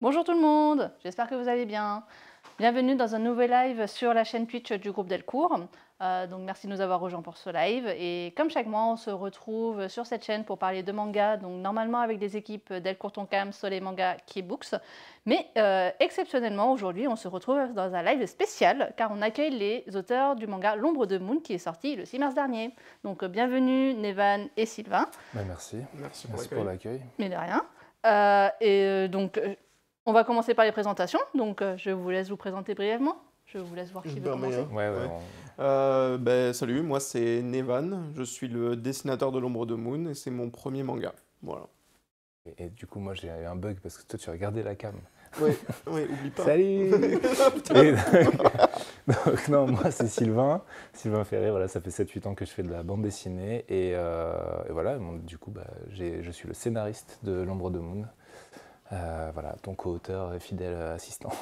Bonjour tout le monde, j'espère que vous allez bien. Bienvenue dans un nouvel live sur la chaîne Twitch du groupe Delcourt. Donc merci de nous avoir rejoints pour ce live. Et comme chaque mois, on se retrouve sur cette chaîne pour parler de manga, donc normalement avec des équipes Delcourt Tonkam, Soleil Manga, Kibooks. Mais exceptionnellement, aujourd'hui, on se retrouve dans un live spécial car on accueille les auteurs du manga L'Ombre de Moon qui est sorti le 6 mars dernier. Donc bienvenue Nevan et Sylvain. Merci. Merci pour l'accueil. Mais de rien. On va commencer par les présentations. Donc, je vous laisse vous présenter brièvement. Je vous laisse voir qui veut commencer. Salut, moi c'est Nevan, je suis le dessinateur de l'Ombre de Moon et c'est mon premier manga. Voilà. Et du coup, moi j'ai eu un bug parce que toi tu regardais la cam. Oui, oublie pas. Salut. Donc, non, moi c'est Sylvain Ferré, voilà, ça fait 7-8 ans que je fais de la bande dessinée et voilà, du coup je suis le scénariste de l'Ombre de Moon. Voilà, ton co-auteur et fidèle assistant.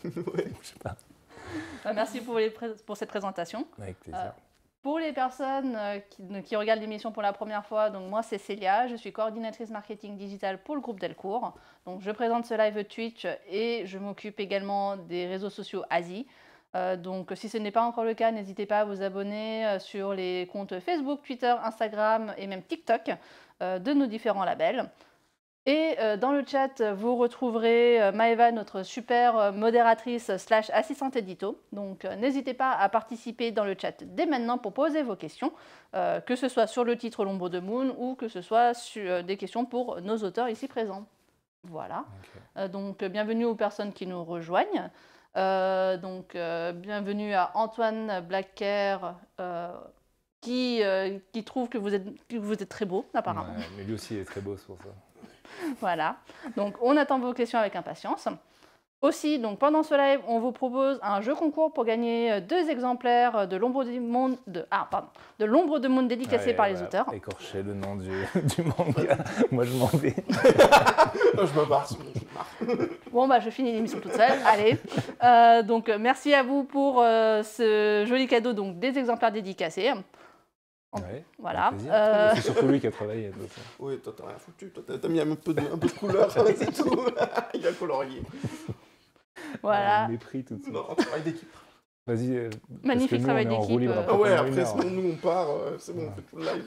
Ouais. Je sais pas. Merci pour cette présentation. Avec plaisir. Pour les personnes qui regardent l'émission pour la première fois, donc moi c'est Célia, je suis coordinatrice marketing digital pour le groupe Delcourt. Donc je présente ce live Twitch et je m'occupe également des réseaux sociaux Asie. Donc si ce n'est pas encore le cas, n'hésitez pas à vous abonner sur les comptes Facebook, Twitter, Instagram et même TikTok de nos différents labels. Et dans le chat, vous retrouverez Maëva, notre super modératrice / assistante édito. Donc n'hésitez pas à participer dans le chat dès maintenant pour poser vos questions, que ce soit sur le titre L'Ombre de Moon ou que ce soit sur des questions pour nos auteurs ici présents. Voilà. Okay. Donc bienvenue aux personnes qui nous rejoignent. Bienvenue à Antoine Blacker qui trouve que vous êtes très beau apparemment. Ouais, mais lui aussi il est très beau, c'est pour ça. Voilà, donc on attend vos questions avec impatience. Aussi, donc pendant ce live, on vous propose un jeu concours pour gagner 2 exemplaires de l'Ombre de Moon, de l'Ombre de Moon dédicacé par les auteurs. Écorcher le nom du manga, moi je m'en vais. Je me barre, Bon bah je finis l'émission toute seule, allez. Donc merci à vous pour ce joli cadeau, donc des exemplaires dédicacés. Ouais, voilà. C'est surtout lui qui a travaillé. Oui, toi t'as rien foutu, toi t'as mis un peu de couleur, c'est tout. Il a colorié. Voilà. Mépris tout de suite. Non, travail d'équipe. Vas-y. Magnifique travail d'équipe. Ouais, après nous on part, c'est bon, on fait tout le live.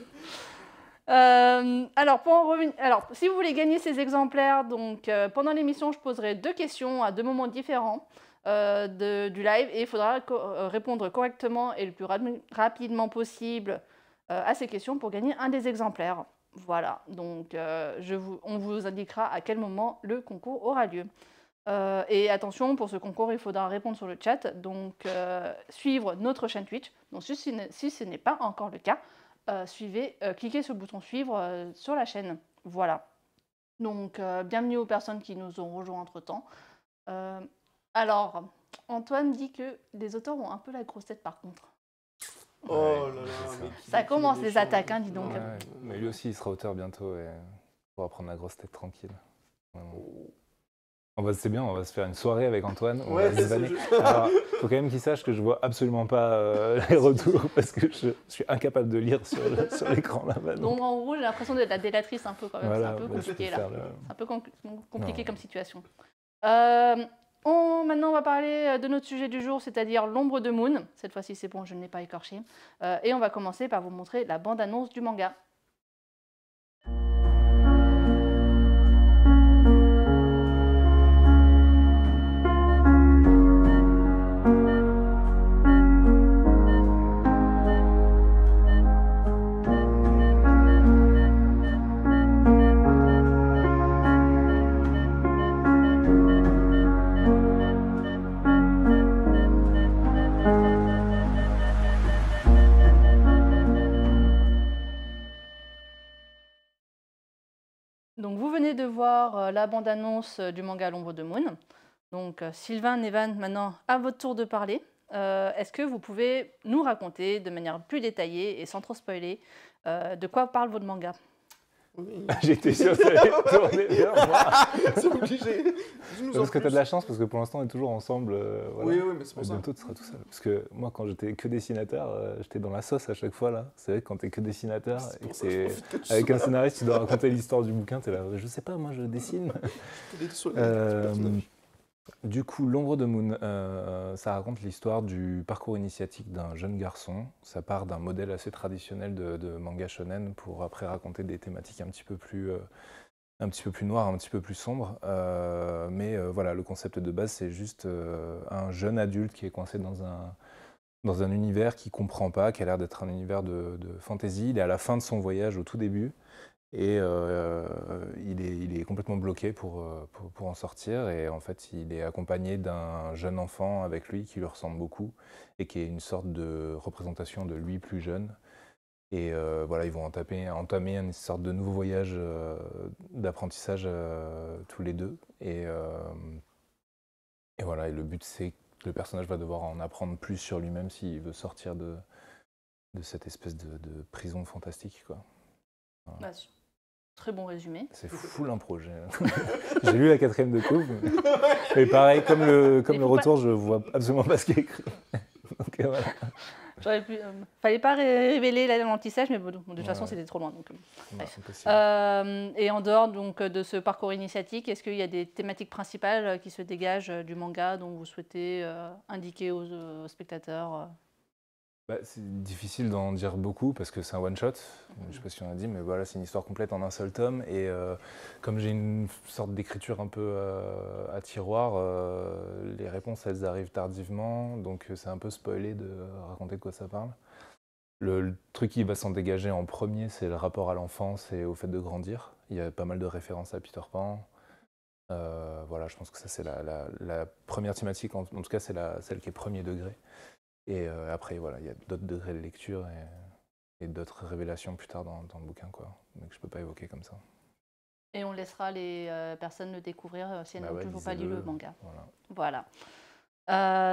Alors, pour en revenir, si vous voulez gagner ces exemplaires, donc pendant l'émission, je poserai 2 questions à 2 moments différents du live et il faudra répondre correctement et le plus rapidement possible à ces questions pour gagner un des exemplaires. Voilà, donc on vous indiquera à quel moment le concours aura lieu. Et attention, pour ce concours, il faudra répondre sur le chat, donc suivre notre chaîne Twitch. Donc si ce n'est pas encore le cas, cliquez sur le bouton suivre sur la chaîne. Voilà. Donc bienvenue aux personnes qui nous ont rejoints entre-temps. Alors, Antoine dit que les auteurs ont un peu la grosse tête par contre. Oh là là, mais ça commence les attaques, hein, dis donc. Ouais, mais lui aussi, il sera auteur bientôt et on pourra prendre la grosse tête tranquille. C'est bien, on va se faire une soirée avec Antoine. Ouais, alors, faut quand même qu'il sache que je vois absolument pas les retours parce que je suis incapable de lire sur l'écran là-bas. Donc en gros, j'ai l'impression d'être la délatrice un peu quand même. Voilà, c'est un peu compliqué là. C'est un peu compliqué comme situation. Maintenant, on va parler de notre sujet du jour, c'est-à-dire l'Ombre de Moon. Cette fois-ci, c'est bon, je ne l'ai pas écorché. Et on va commencer par vous montrer la bande-annonce du manga. Donc vous venez de voir la bande-annonce du manga L'Ombre de Moon. Donc Sylvain, Nevan, maintenant à votre tour de parler. Est-ce que vous pouvez nous raconter de manière plus détaillée et sans trop spoiler de quoi parle votre manga ? Oui. J'étais sûr que ça allait tourner vers moi. C'est obligé. Parce que tu as de la chance, parce que pour l'instant, on est toujours ensemble. Voilà. Oui, mais c'est pour ça. Bientôt, tu seras tout seul. Parce que moi, quand j'étais que dessinateur, j'étais dans la sauce à chaque fois. Là. C'est vrai que quand tu es que dessinateur, et que c'est avec un scénariste, tu dois raconter l'histoire du bouquin, tu es là, je sais pas, moi je dessine. Du coup, L'ombre de Moon, ça raconte l'histoire du parcours initiatique d'un jeune garçon. Ça part d'un modèle assez traditionnel de manga shonen pour après raconter des thématiques un petit peu plus noires, un petit peu plus sombres. Mais voilà, le concept de base, c'est juste un jeune adulte qui est coincé dans un univers qu'il ne comprend pas, qui a l'air d'être un univers de fantasy. Il est à la fin de son voyage, au tout début. Et il est complètement bloqué pour en sortir. Et en fait, il est accompagné d'un jeune enfant avec lui qui lui ressemble beaucoup et qui est une sorte de représentation de lui plus jeune. Et voilà, ils vont entamer une sorte de nouveau voyage d'apprentissage tous les deux. Et voilà, et le but, c'est que le personnage va devoir en apprendre plus sur lui-même s'il veut sortir de cette espèce de prison fantastique, quoi. Voilà. Bah, très bon résumé. C'est full impro. J'ai lu la 4e de couve, mais pareil, comme le retour, je vois absolument pas ce qui est écrit. Donc voilà. Fallait pas révéler l'anti-sèche, mais bon, de toute façon, c'était trop loin. Donc, et en dehors donc, de ce parcours initiatique, est-ce qu'il y a des thématiques principales qui se dégagent du manga dont vous souhaitez indiquer aux spectateurs c'est difficile d'en dire beaucoup parce que c'est un one-shot, je ne sais pas si on a dit, mais voilà, c'est une histoire complète en un seul tome. Et comme j'ai une sorte d'écriture un peu à tiroir, les réponses, elles arrivent tardivement, donc c'est un peu spoilé de raconter de quoi ça parle. Le truc qui va s'en dégager en premier, c'est le rapport à l'enfance et au fait de grandir. Il y a pas mal de références à Peter Pan. Voilà, je pense que ça, c'est la première thématique, en tout cas, c'est celle qui est premier degré. Et après, voilà, il y a d'autres degrés de lecture et d'autres révélations plus tard dans le bouquin, quoi. Donc je ne peux pas évoquer comme ça. Et on laissera les personnes le découvrir si elles n'ont toujours pas lu le manga. Voilà.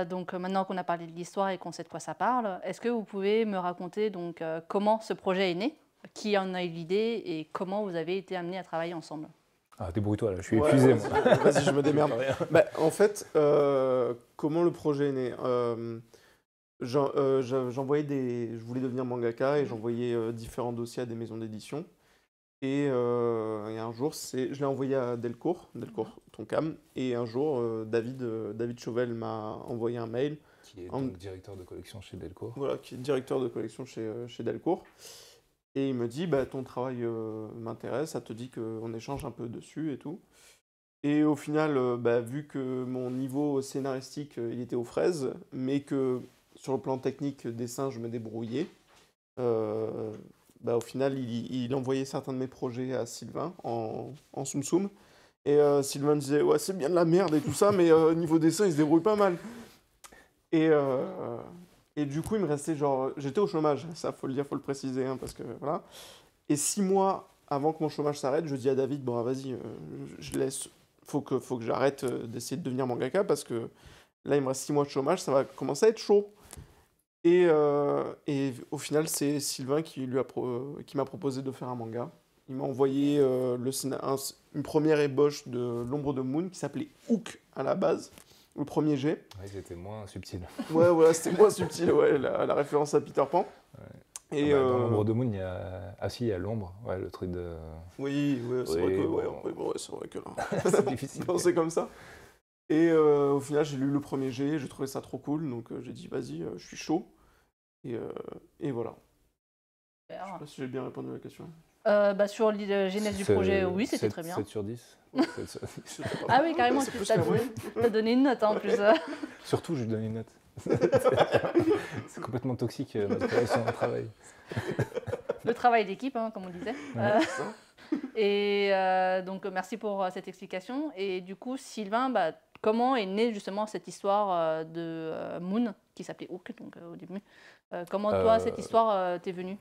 Donc maintenant qu'on a parlé de l'histoire et qu'on sait de quoi ça parle, est-ce que vous pouvez me raconter donc, comment ce projet est né, qui en a eu l'idée et comment vous avez été amenés à travailler ensemble? Ah, débrouille-toi, là, je suis épuisé, moi. Vas-y, je me démerde. En fait, comment le projet est né je voulais devenir mangaka et j'envoyais différents dossiers à des maisons d'édition. Et un jour, je l'ai envoyé à Delcourt Tonkam. Et un jour, David Chauvel m'a envoyé un mail. Qui est donc directeur de collection chez Delcourt. Voilà, qui est directeur de collection chez Delcourt. Et il me dit, ton travail m'intéresse, ça te dit qu'on échange un peu dessus et tout. Et au final, vu que mon niveau scénaristique, il était aux fraises, mais que sur le plan technique, dessin, je me débrouillais. Au final, il envoyait certains de mes projets à Sylvain en soum soum. Et Sylvain disait, ouais, c'est bien de la merde et tout ça, mais niveau dessin, il se débrouille pas mal. Et du coup, il me restait j'étais au chômage, ça faut le dire, faut le préciser, hein, parce que voilà. Et 6 mois avant que mon chômage s'arrête, je dis à David, bon, vas-y, je laisse, faut que j'arrête d'essayer de devenir mangaka, parce que là, il me reste 6 mois de chômage, ça va commencer à être chaud. Et au final, c'est Sylvain qui m'a proposé de faire un manga. Il m'a envoyé une première ébauche de L'ombre de Moon qui s'appelait Hook à la base, le premier jet. Oui, c'était moins subtil. Ouais, voilà, c'était moins subtil, ouais, la référence à Peter Pan. Ouais. Et dans L'ombre de Moon, il y a... Ah si, il y a l'ombre, ouais, le truc de... Oui, c'est vrai que... c'est vrai que là... c'est difficile. C'est comme ça. Et au final, j'ai lu le premier jet, j'ai trouvé ça trop cool, donc j'ai dit, vas-y, je suis chaud. Et voilà. Je sais pas si j'ai bien répondu à la question. Sur la genèse du projet, oui, c'était très bien. 7 sur 10. Ah oui, carrément, tu as donné une note en plus. Surtout, je lui donne une note. C'est complètement toxique, notre relation de travail. Le travail d'équipe, hein, comme on disait. Et donc, merci pour cette explication. Et du coup, Sylvain, comment est née justement cette histoire de Moon, qui s'appelait Hook, donc au début. Comment toi, cette histoire t'est venue?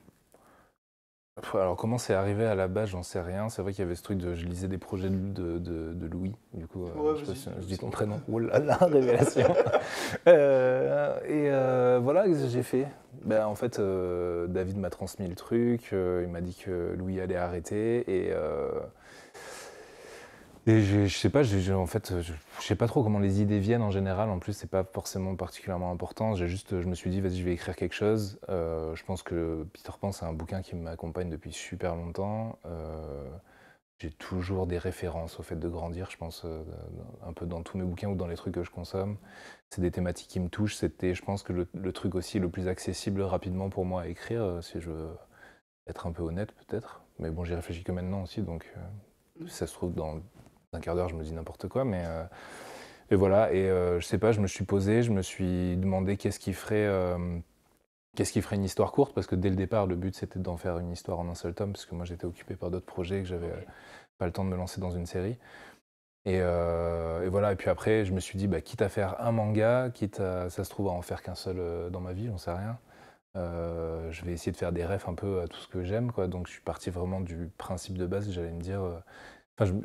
Alors comment c'est arrivé à la base, j'en sais rien. C'est vrai qu'il y avait ce truc je lisais des projets de Louis, du coup, je sais pas si je dis ton prénom. Oh là là, révélation. Voilà, j'ai fait. En fait, David m'a transmis le truc, il m'a dit que Louis allait arrêter et je sais pas, en fait, je sais pas trop comment les idées viennent en général. En plus, c'est pas forcément particulièrement important. Je me suis dit, vas-y, je vais écrire quelque chose. Je pense que Peter Pan, c'est un bouquin qui m'accompagne depuis super longtemps. J'ai toujours des références au fait de grandir, je pense, un peu dans tous mes bouquins ou dans les trucs que je consomme. C'est des thématiques qui me touchent. C'était, je pense, que le truc aussi le plus accessible rapidement pour moi à écrire, si je veux être un peu honnête peut-être. Mais bon, j'y réfléchis que maintenant aussi, donc si ça se trouve, dans un quart d'heure, je me dis n'importe quoi. Et voilà, je sais pas, je me suis posé, je me suis demandé qu'est-ce qui ferait une histoire courte, parce que dès le départ, le but c'était d'en faire une histoire en un seul tome, parce que moi j'étais occupé par d'autres projets, que j'avais pas le temps de me lancer dans une série. Et voilà, et puis après, je me suis dit, quitte à faire un manga, ça se trouve, à en faire qu'un seul dans ma vie, j'en sais rien. Je vais essayer de faire des refs un peu à tout ce que j'aime, quoi. Donc je suis parti vraiment du principe de base, j'allais me dire.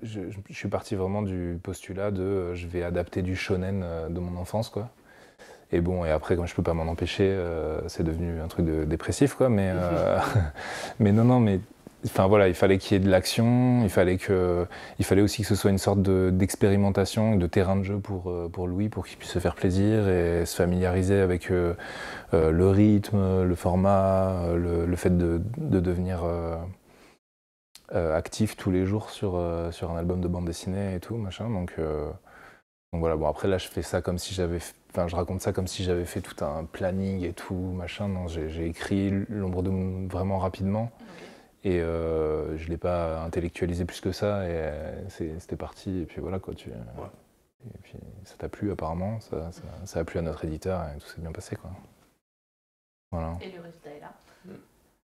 Je suis parti vraiment du postulat de je vais adapter du shonen de mon enfance, quoi. Et bon, et après, comme je peux pas m'en empêcher, c'est devenu un truc de dépressif, quoi. Mais non, mais enfin voilà, il fallait qu'il y ait de l'action, il fallait aussi que ce soit une sorte d'expérimentation et de terrain de jeu pour Louis, pour qu'il puisse se faire plaisir et se familiariser avec le rythme, le format, le fait de devenir actif tous les jours sur un album de bande dessinée et tout, machin. Donc voilà, bon après là je fais ça comme si je raconte ça comme si j'avais fait tout un planning et tout, machin. Non, j'ai écrit L'ombre de Moon vraiment rapidement. Et je l'ai pas intellectualisé plus que ça, et c'était parti, et puis voilà quoi. Et puis ça t'a plu apparemment, ça a plu à notre éditeur, et tout s'est bien passé, quoi. Voilà. Et le résultat est là.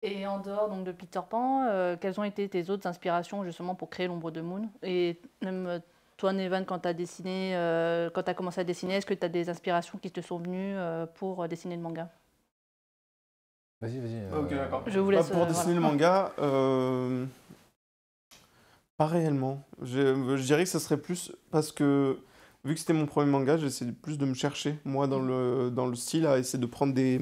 Et en dehors donc, de Peter Pan, quelles ont été tes autres inspirations justement pour créer L'ombre de Moon? Et même toi, Nevan, quand tu as dessiné, quand tu as commencé à dessiner, est-ce que tu as des inspirations qui te sont venues pour dessiner le manga? Vas-y. Ok, d'accord. Je vous laisse. Pour dessiner le manga, pas réellement. Je dirais que ça serait plus parce que, vu que c'était mon premier manga, j'essaie plus de me chercher, moi, dans le style, à essayer de prendre des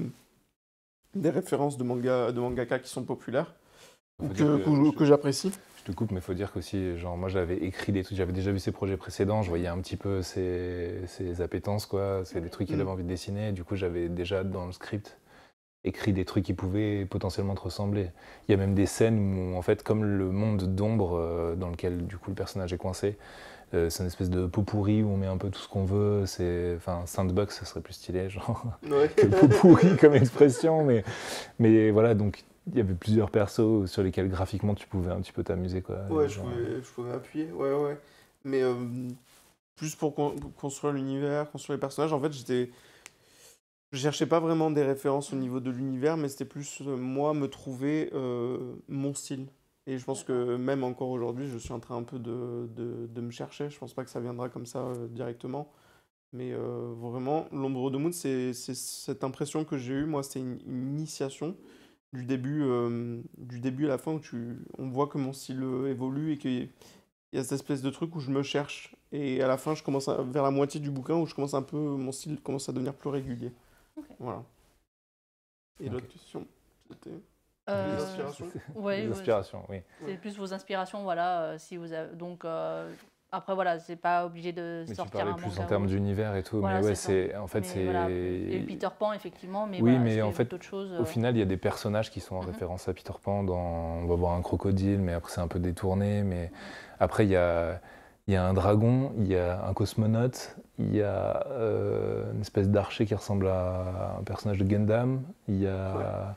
références de mangaka qui sont populaires, ou que j'apprécie. Je te coupe, mais il faut dire qu'aussi, genre, moi j'avais écrit des trucs, j'avais déjà vu ses projets précédents, je voyais un petit peu ses appétences, quoi. C'est des trucs qu'il avait envie de dessiner, du coup j'avais déjà dans le script écrit des trucs qui pouvaient potentiellement te ressembler. Il y a même des scènes où, en fait, comme le monde d'ombre dans lequel, du coup, le personnage est coincé, c'est une espèce de pot pourri où on met un peu tout ce qu'on veut. Enfin, sandbox, ça serait plus stylé, genre, que pot pourri comme expression. Mais voilà, donc il y avait plusieurs persos sur lesquels graphiquement tu pouvais un petit peu t'amuser, quoi. Ouais, genre, je pouvais appuyer, ouais. Mais plus pour construire l'univers, construire les personnages, en fait, je cherchais pas vraiment des références au niveau de l'univers, mais c'était plus moi me trouver mon style. Et je pense que même encore aujourd'hui, je suis en train un peu de me chercher. Je pense pas que ça viendra comme ça directement. Mais vraiment, L'ombre de Moon, c'est cette impression que j'ai eue. Moi, c'était une initiation du début à la fin où on voit que mon style évolue et qu'il y a cette espèce de truc où je me cherche. Et à la fin, vers la moitié du bouquin où mon style commence à devenir plus régulier. Okay. Voilà. Et l'autre question, c'était les inspirations. Ouais, les inspirations, oui. C'est plus vos inspirations, voilà. Si vous avez, donc après voilà, c'est pas obligé de Mais sortir tu un parlais plus manga en termes d'univers et tout, voilà, mais ouais, c'est en fait, c'est... Voilà. Et Peter Pan, effectivement, mais oui, voilà, mais en fait, d'autres choses. Au final, il y a des personnages qui sont en référence à Peter Pan. On va voir un crocodile, mais après c'est un peu détourné. Mais après, il y a un dragon, il y a un cosmonaute, il y a une espèce d'archer qui ressemble à un personnage de Gundam, il y a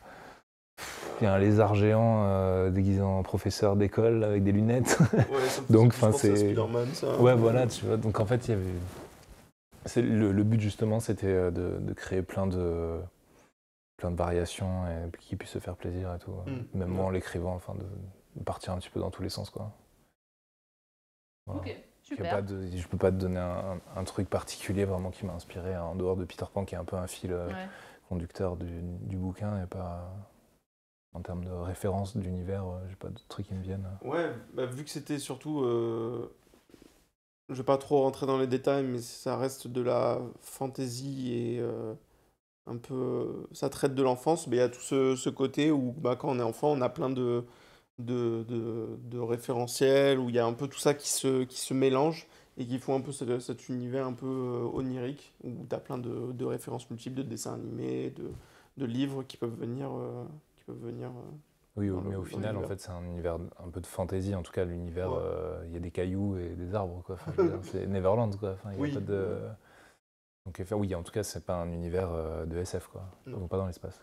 un lézard géant déguisé en professeur d'école avec des lunettes. Ouais, ça me Donc, c'est Spider-Man, ça. Ouais, voilà, tu vois. Donc en fait, il y avait... Le but justement, c'était de créer plein de variations et qui puissent se faire plaisir et tout. Même moi en l'écrivant, enfin de partir un petit peu dans tous les sens, quoi. Voilà. Ok, super. Je peux pas te donner un truc particulier vraiment qui m'a inspiré en dehors de Peter Pan, qui est un peu un fil conducteur du bouquin, et pas en termes de référence d'univers, j'ai pas de trucs qui me viennent. Ouais, vu que c'était surtout je vais pas trop rentrer dans les détails, mais ça reste de la fantasy et ça traite de l'enfance, mais il y a tout ce côté où quand on est enfant, on a plein de référentiels, où il y a un peu tout ça qui se mélange et qui font un peu cet univers un peu onirique, où tu as plein de références multiples, de dessins animés, de livres qui peuvent venir, Oui, dans mais au dans final, en l'univers. fait, c'est un univers un peu de fantaisie. En tout cas, l'univers, Ouais. il y a des cailloux et des arbres, quoi. Enfin, je veux dire, c'est Neverland, quoi. Enfin, il y a pas Oui, de... Donc, oui, en tout cas, c'est pas un univers de SF, quoi. Ils non, vont pas dans l'espace.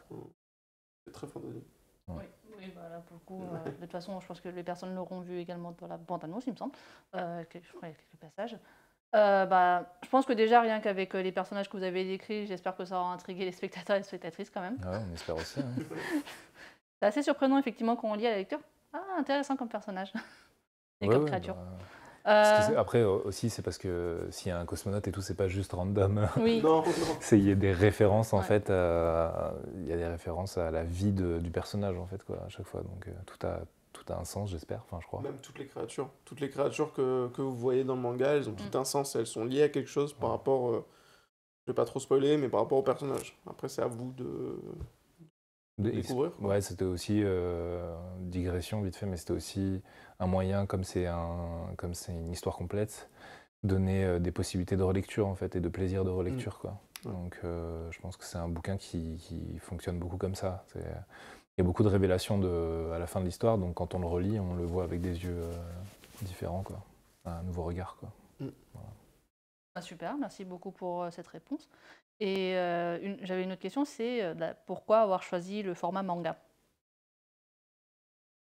c'est très fantasy. Ouais. Oui, oui, bah là pour le coup, de toute façon, je pense que les personnes l'auront vu également dans la bande-annonce, il me semble. Je crois qu'il y a quelques passages. Je pense que déjà, rien qu'avec les personnages que vous avez décrits, j'espère que ça aura intrigué les spectateurs et les spectatrices quand même. Ah ouais, on espère aussi, hein. C'est assez surprenant, effectivement, quand on lit à la lecture. Ah, intéressant comme personnage et Ouais, comme ouais, créature. après, aussi, c'est parce que s'il y a un cosmonaute et tout, c'est pas juste random. Oui, Non, non. Il y a des références, en Ouais. fait, il y a des références à la vie du personnage, en fait, quoi, à chaque fois. Donc, tout a un sens, j'espère, enfin, je crois. Même toutes les créatures que vous voyez dans le manga, elles ont tout un sens, elles sont liées à quelque chose par rapport, je vais pas trop spoiler, mais par rapport au personnage. Après, c'est à vous de découvrir, quoi. Ouais, c'était aussi, digression vite fait, mais c'était aussi un moyen, comme c'est une histoire complète, donner des possibilités de relecture, en fait, et de plaisir de relecture, quoi. Ouais. Donc, je pense que c'est un bouquin qui fonctionne beaucoup comme ça. Il y a beaucoup de révélations à la fin de l'histoire, donc quand on le relit, on le voit avec des yeux différents, quoi. Un nouveau regard, quoi. Voilà. Ah, super, merci beaucoup pour cette réponse. Et j'avais une autre question, c'est pourquoi avoir choisi le format manga?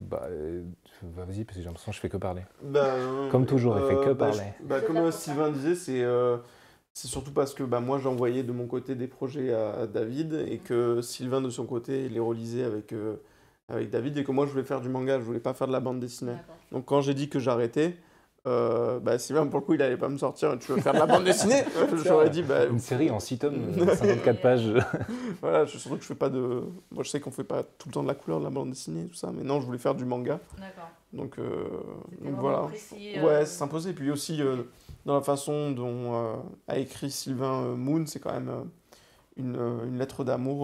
Vas-y, parce que j'ai l'impression que je fais que parler. Ben, Comme toujours, il fait que parler. comme Sylvain disait, c'est surtout parce que moi j'envoyais de mon côté des projets à David et que Sylvain de son côté les relisait avec David et que moi je voulais faire du manga, je voulais pas faire de la bande dessinée. D'accord. Donc quand j'ai dit que j'arrêtais, Sylvain pour le coup il allait pas me sortir, tu veux faire de la bande dessinée? J'aurais dit Une série en 6 tomes, 54 pages. voilà, surtout que je fais pas de. Moi je sais qu'on fait pas tout le temps de la couleur de la bande dessinée et tout ça, mais non, je voulais faire du manga. D'accord. Donc, C'était donc vraiment voilà. précis, Ouais, c'est s'imposer. Et puis aussi, dans la façon dont a écrit Sylvain Moon, c'est quand même une lettre d'amour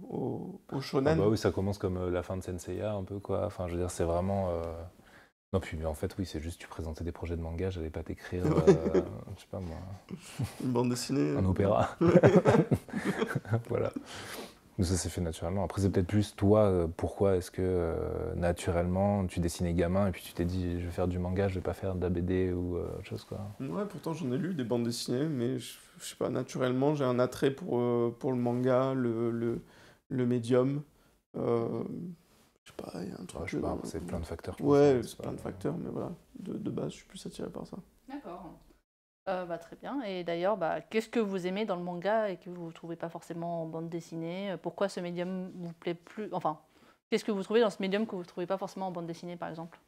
au Ah shonen. bah oui, ça commence comme la fin de Senseiya, un peu, quoi. Enfin, je veux dire, c'est vraiment... Non, puis en fait, oui, c'est juste tu présentais des projets de manga, j'allais pas t'écrire, je sais pas moi, Une bande dessinée. un opéra. Voilà. Mais ça s'est fait naturellement. Après, c'est peut-être plus toi, pourquoi est-ce que naturellement tu dessinais gamin et puis tu t'es dit je vais faire du manga, je vais pas faire de la BD ou autre chose, quoi. Ouais, pourtant j'en ai lu des bandes dessinées, mais je sais pas, naturellement, j'ai un attrait pour le manga, le médium. Je sais pas, il y a un truc. Ouais, je sais pas, après, c'est plein de facteurs. je pense, Ouais, hein, c'est pas- plein de facteurs, mais voilà. De base, je suis plus attiré par ça. D'accord. Très bien. Et d'ailleurs, qu'est-ce que vous aimez dans le manga et que vous ne trouvez pas forcément en bande dessinée? Pourquoi ce médium vous plaît plus? Enfin, qu'est-ce que vous trouvez dans ce médium que vous ne trouvez pas forcément en bande dessinée, par exemple?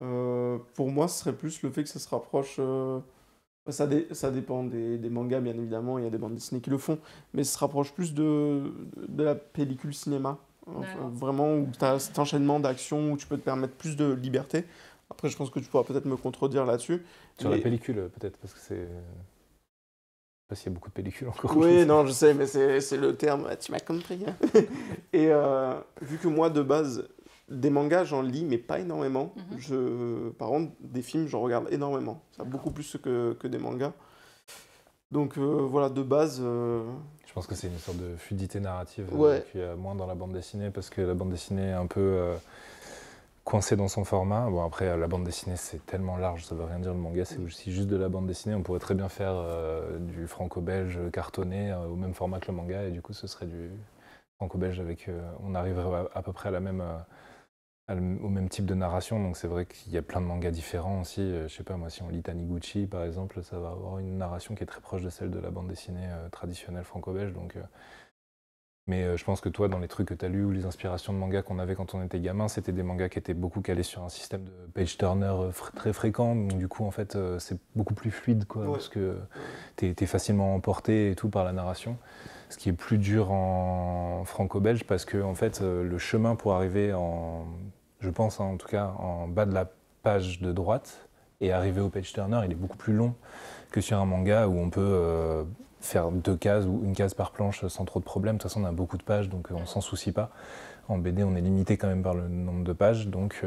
Pour moi, ce serait plus le fait que ça se rapproche. Ça dépend des mangas, bien évidemment, il y a des bandes dessinées qui le font, mais ça se rapproche plus de la pellicule cinéma. Enfin, D'accord. vraiment, où tu as cet enchaînement d'actions où tu peux te permettre plus de liberté. Après, je pense que tu pourras peut-être me contredire là-dessus. Sur mais- la pellicule, peut-être, parce que c'est. Je sais pas s'il y a beaucoup de pellicules encore. Oui, non, je sais, mais c'est le terme. Ah, tu m'as compris, hein. Et vu que moi, de base, des mangas, j'en lis, mais pas énormément. Par contre, des films, j'en regarde énormément. Ça, beaucoup plus que des mangas. Donc voilà, de base. Je pense que c'est une sorte de fluidité narrative Ouais. qu'il y a moins dans la bande dessinée, parce que la bande dessinée est un peu coincée dans son format. Bon, après, la bande dessinée, c'est tellement large, ça veut rien dire. Le manga, c'est aussi juste de la bande dessinée. On pourrait très bien faire du franco-belge cartonné au même format que le manga, et du coup, ce serait du franco-belge avec. On arriverait à peu près à la même. Au même type de narration, donc c'est vrai qu'il y a plein de mangas différents aussi. Je sais pas, moi, si on lit Taniguchi, par exemple, ça va avoir une narration qui est très proche de celle de la bande dessinée traditionnelle franco-belge. Mais je pense que toi, dans les trucs que tu as lus ou les inspirations de mangas qu'on avait quand on était gamin, c'était des mangas qui étaient beaucoup calés sur un système de page-turner très fréquent. Donc du coup, en fait, c'est beaucoup plus fluide, quoi, Ouais. parce que t'es facilement emporté et tout par la narration. Ce qui est plus dur en franco-belge, parce que en fait, le chemin pour arriver je pense, hein, en tout cas, en bas de la page de droite et arriver au page turner, il est beaucoup plus long que sur un manga où on peut faire 2 cases ou 1 case par planche sans trop de problèmes. De toute façon, on a beaucoup de pages, donc on s'en soucie pas. En BD, on est limité quand même par le nombre de pages, donc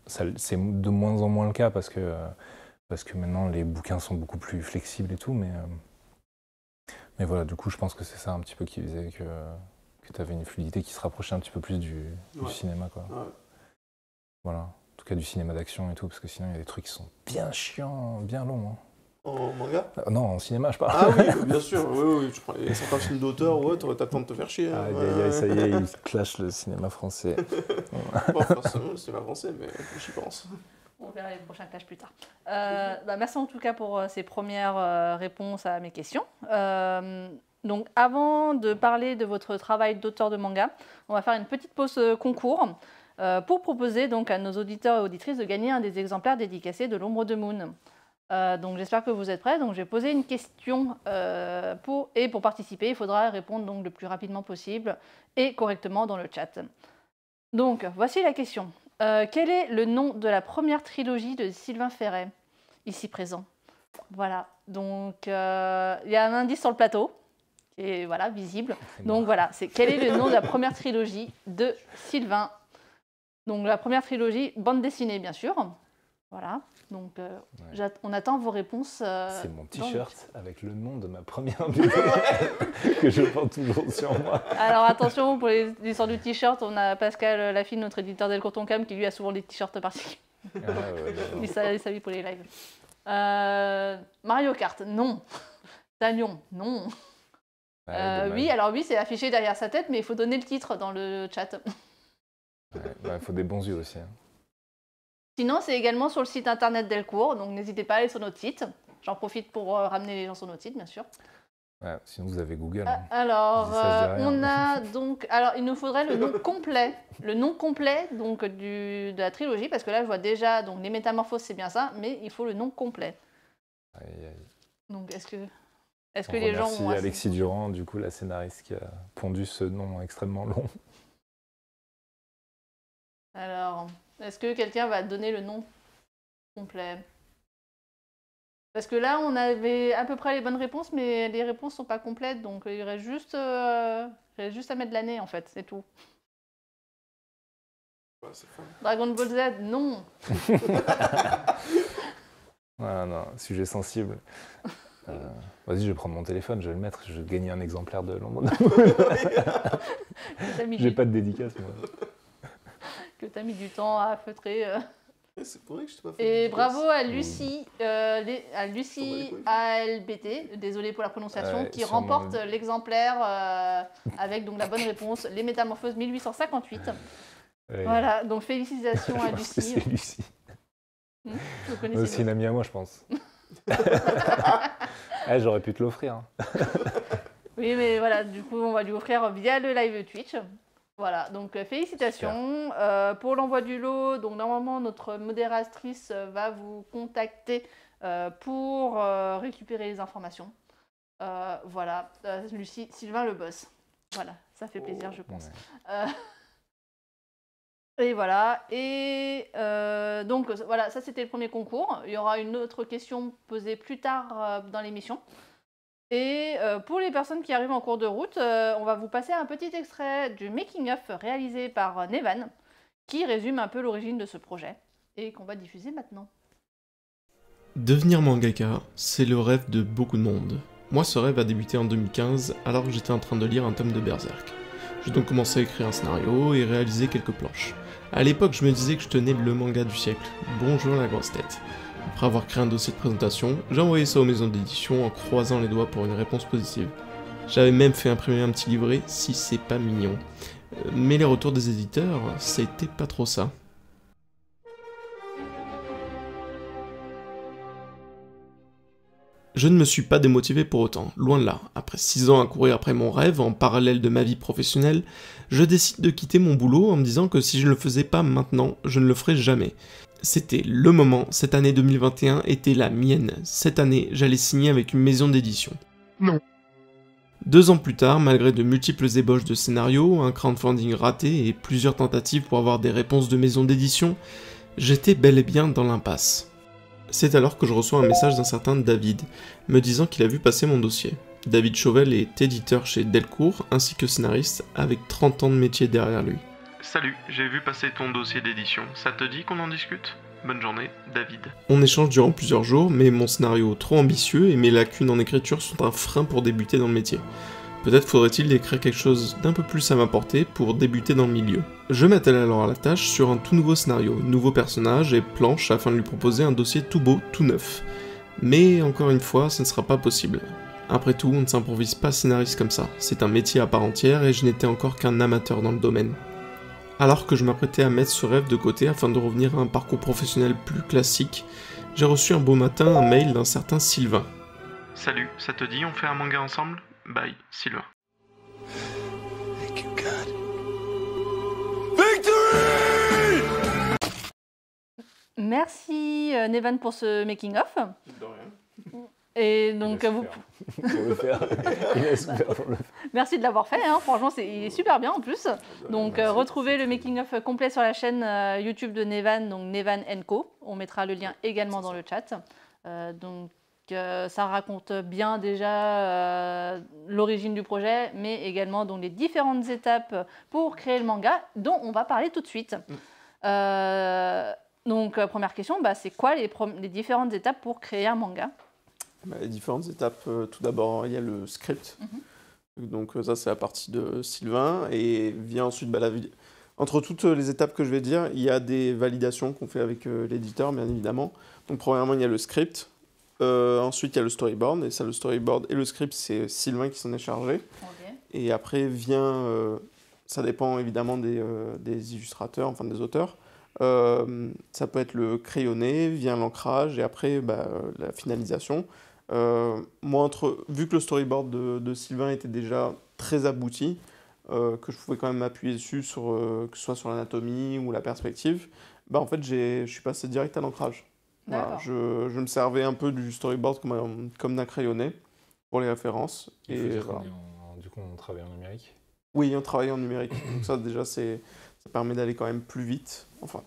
c'est de moins en moins le cas parce que maintenant les bouquins sont beaucoup plus flexibles et tout, mais voilà, du coup, je pense que c'est ça un petit peu qui faisait que tu avais une fluidité qui se rapprochait un petit peu plus du cinéma, quoi. Ouais. Voilà, en tout cas du cinéma d'action et tout, parce que sinon il y a des trucs qui sont bien chiants, bien longs. Hein. En manga? Non, en cinéma, je parle. Ah oui, bien sûr, oui, tu prends certains films d'auteur ou autre, t'as le temps de te faire chier. Hein. Ça y est, il clash le cinéma français. Pas forcément le cinéma français, mais j'y pense. On verra les prochains clashs plus tard. Merci en tout cas pour ces premières réponses à mes questions. Donc avant de parler de votre travail d'auteur de manga, on va faire une petite pause concours pour proposer donc à nos auditeurs et auditrices de gagner un des exemplaires dédicacés de l'Ombre de Moon. Donc j'espère que vous êtes prêts. Donc je vais poser une question pour participer, il faudra répondre donc le plus rapidement possible et correctement dans le chat. Donc voici la question. Quel est le nom de la première trilogie de Sylvain Ferret, ici présent? Voilà. Donc il y a un indice sur le plateau qui est visible. Donc voilà, quel est le nom de la première trilogie de Sylvain? Donc la première trilogie, bande dessinée bien sûr. Voilà, donc on attend vos réponses. C'est mon t-shirt avec le nom de ma première BD que je porte toujours sur moi. Alors attention, pour l'histoire du t-shirt, on a Pascal Lafine, notre éditeur d'El Coton Cam, qui lui a souvent des t-shirts particuliers. Il s'habille pour les lives. Mario Kart, non. Talion, non. Oui, alors oui, c'est affiché derrière sa tête, mais il faut donner le titre dans le chat. Il faut des bons yeux aussi. Hein. Sinon, c'est également sur le site internet Delcourt, donc n'hésitez pas à aller sur notre site. J'en profite pour ramener les gens sur notre site, bien sûr. Ouais, sinon, vous avez Google. Hein. Alors, on a donc... Alors, il nous faudrait le nom complet. Le nom complet donc, de la trilogie, parce que là, je vois déjà... Donc, les Métamorphoses, c'est bien ça, mais il faut le nom complet. Donc, est-ce que les gens ont... Merci Alexis Durand, du coup, la scénariste qui a pondu ce nom extrêmement long. Alors... Est-ce que quelqu'un va donner le nom complet? Parce que là, on avait à peu près les bonnes réponses, mais les réponses ne sont pas complètes, donc il reste juste à mettre l'année, en fait, c'est tout. Ouais, c'est fun. Dragon Ball Z, non. Ah non, sujet sensible. Vas-y, je vais prendre mon téléphone, je vais le mettre, je vais gagner un exemplaire de l'Ombre de Moon. J'ai pas de dédicace, moi. Que tu as mis du temps à feutrer. C'est pour vrai que je t'ai pas fait. Et bravo à Lucie, ALBT, désolé pour la prononciation, qui remporte l'exemplaire avec donc la bonne réponse, Les Métamorphoses 1858. Voilà, donc félicitations à Lucie. C'est Lucie. Vous connaissez aussi une amie à moi, je pense. J'aurais pu te l'offrir. Hein. Oui, mais voilà, du coup, on va lui offrir via le live Twitch. Voilà, donc félicitations. Pour l'envoi du lot, donc normalement notre modératrice va vous contacter pour récupérer les informations. Voilà, Lucie, Sylvain le boss. Voilà, ça fait plaisir, je pense. Ouais. Et voilà, donc voilà, ça c'était le premier concours. Il y aura une autre question posée plus tard dans l'émission. Et pour les personnes qui arrivent en cours de route, on va vous passer un petit extrait du making-of réalisé par Nevan, qui résume un peu l'origine de ce projet, et qu'on va diffuser maintenant. Devenir mangaka, c'est le rêve de beaucoup de monde. Moi, ce rêve a débuté en 2015, alors que j'étais en train de lire un tome de Berserk. J'ai donc commencé à écrire un scénario et réaliser quelques planches. À l'époque, je me disais que je tenais le manga du siècle. Bonjour la grosse tête. Après avoir créé un dossier de présentation, j'ai envoyé ça aux maisons d'édition en croisant les doigts pour une réponse positive. J'avais même fait imprimer un petit livret, si c'est pas mignon. Mais les retours des éditeurs, c'était pas trop ça. Je ne me suis pas démotivé pour autant, loin de là. Après 6 ans à courir après mon rêve, en parallèle de ma vie professionnelle, je décide de quitter mon boulot en me disant que si je ne le faisais pas maintenant, je ne le ferais jamais. C'était le moment, cette année 2021 était la mienne. Cette année, j'allais signer avec une maison d'édition. Non. 2 ans plus tard, malgré de multiples ébauches de scénarios, un crowdfunding raté et plusieurs tentatives pour avoir des réponses de maison d'édition, j'étais bel et bien dans l'impasse. C'est alors que je reçois un message d'un certain David, me disant qu'il a vu passer mon dossier. David Chauvel est éditeur chez Delcourt, ainsi que scénariste, avec 30 ans de métier derrière lui. Salut, j'ai vu passer ton dossier d'édition, ça te dit qu'on en discute ? Bonne journée, David. On échange durant plusieurs jours, mais mon scénario trop ambitieux et mes lacunes en écriture sont un frein pour débuter dans le métier. Peut-être faudrait-il écrire quelque chose d'un peu plus à ma portée pour débuter dans le milieu. Je m'attelle alors à la tâche sur un tout nouveau scénario, nouveaux personnages et planches afin de lui proposer un dossier tout beau, tout neuf. Mais encore une fois, ce ne sera pas possible. Après tout, on ne s'improvise pas scénariste comme ça, c'est un métier à part entière et je n'étais encore qu'un amateur dans le domaine. Alors que je m'apprêtais à mettre ce rêve de côté afin de revenir à un parcours professionnel plus classique, j'ai reçu un beau matin un mail d'un certain Sylvain. Salut, ça te dit on fait un manga ensemble ? Bye, Sylvain. Merci Nevan pour ce making-of. De rien. Et donc, vous... Pour le faire. Il a souffert pour le faire. Merci de l'avoir fait, hein. Franchement, il est super bien en plus. Donc, retrouvez le making-of complet sur la chaîne YouTube de Nevan, donc Nevan & Co. On mettra le lien également dans le chat. Ça raconte bien déjà l'origine du projet, mais également donc, les différentes étapes pour créer le manga, dont on va parler tout de suite. Donc, première question, c'est quoi les différentes étapes pour créer un manga ? Les différentes étapes, tout d'abord, il y a le script. Donc ça, c'est la partie de Sylvain. Et vient ensuite, entre toutes les étapes que je vais dire, il y a des validations qu'on fait avec l'éditeur, bien évidemment. Donc premièrement, il y a le script. Ensuite, il y a le storyboard. Et ça, le storyboard et le script, c'est Sylvain qui s'en est chargé. Okay. Et après vient... ça dépend évidemment des illustrateurs, enfin des auteurs. Ça peut être le crayonné, vient l'ancrage et après la finalisation. Moi, vu que le storyboard de Sylvain était déjà très abouti, que je pouvais quand même m'appuyer dessus, que ce soit sur l'anatomie ou la perspective, en fait, je suis passé direct à l'ancrage. Voilà, je me servais un peu du storyboard comme d'un crayonné pour les références. Du coup, on travaille en numérique ? Oui, on travaille en numérique. Donc ça, déjà, ça permet d'aller quand même plus vite. Enfin,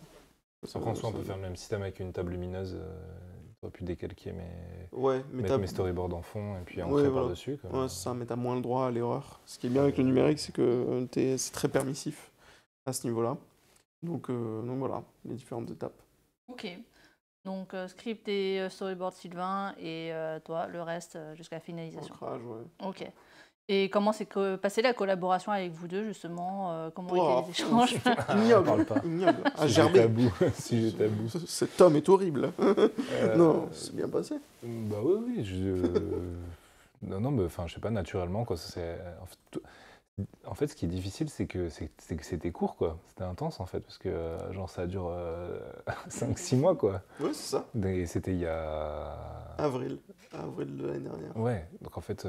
après, en soi, on peut faire le même système avec une table lumineuse. Tu aurais pu décalquer mettre mes storyboards en fond et puis ancrer par-dessus. Ouais, c'est ça, mais t'as moins le droit à l'erreur. Ce qui est bien avec le numérique, c'est que c'est très permissif à ce niveau-là. Donc voilà, les différentes étapes. Ok. Donc script et storyboard Sylvain et toi, le reste jusqu'à la finalisation. Ancrage, ouais. Ok. Et comment s'est passée la collaboration avec vous deux, justement comment étaient les échanges? Ignoble. Si j'étais à bout. Cet homme est horrible. Non, c'est bien passé. Bah oui. Non, je sais pas, naturellement, quoi. En fait, ce qui est difficile, c'est que c'était court, quoi. C'était intense, en fait, parce que ça dure 5-6 mois, quoi. Ouais, c'est ça. Et c'était il y a... Avril de l'année dernière. Ouais, donc en fait...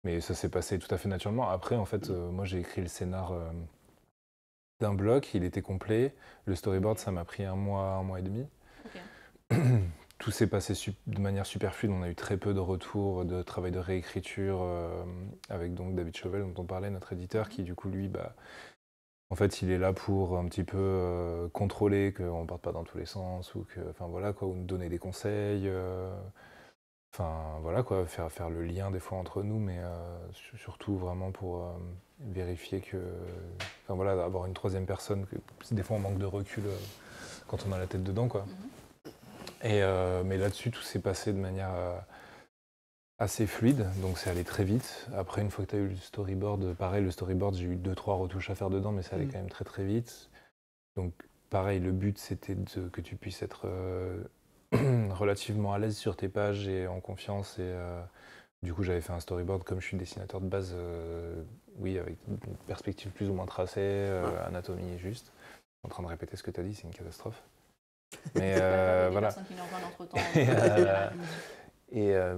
mais ça s'est passé tout à fait naturellement. Après, en fait, moi, j'ai écrit le scénar d'un bloc, il était complet. Le storyboard, ça m'a pris un mois et demi. Okay. Tout s'est passé de manière super fluide. On a eu très peu de retours, de travail de réécriture avec donc David Chauvel, dont on parlait, notre éditeur, qui du coup, lui, en fait, il est là pour un petit peu contrôler qu'on ne parte pas dans tous les sens, ou ou nous donner des conseils. Faire le lien des fois entre nous, mais surtout vraiment pour vérifier que... avoir une troisième personne, des fois on manque de recul quand on a la tête dedans, quoi. Mais là-dessus, tout s'est passé de manière assez fluide, donc c'est allé très vite. Après, une fois que tu as eu le storyboard, pareil, le storyboard, j'ai eu 2-3 retouches à faire dedans, mais ça allait quand même très très vite. Donc pareil, le but c'était que tu puisses être... relativement à l'aise sur tes pages et en confiance. Et du coup, j'avais fait un storyboard comme je suis dessinateur de base, avec une perspective plus ou moins tracée, anatomie juste. En train de répéter ce que tu as dit, c'est une catastrophe. Mais voilà.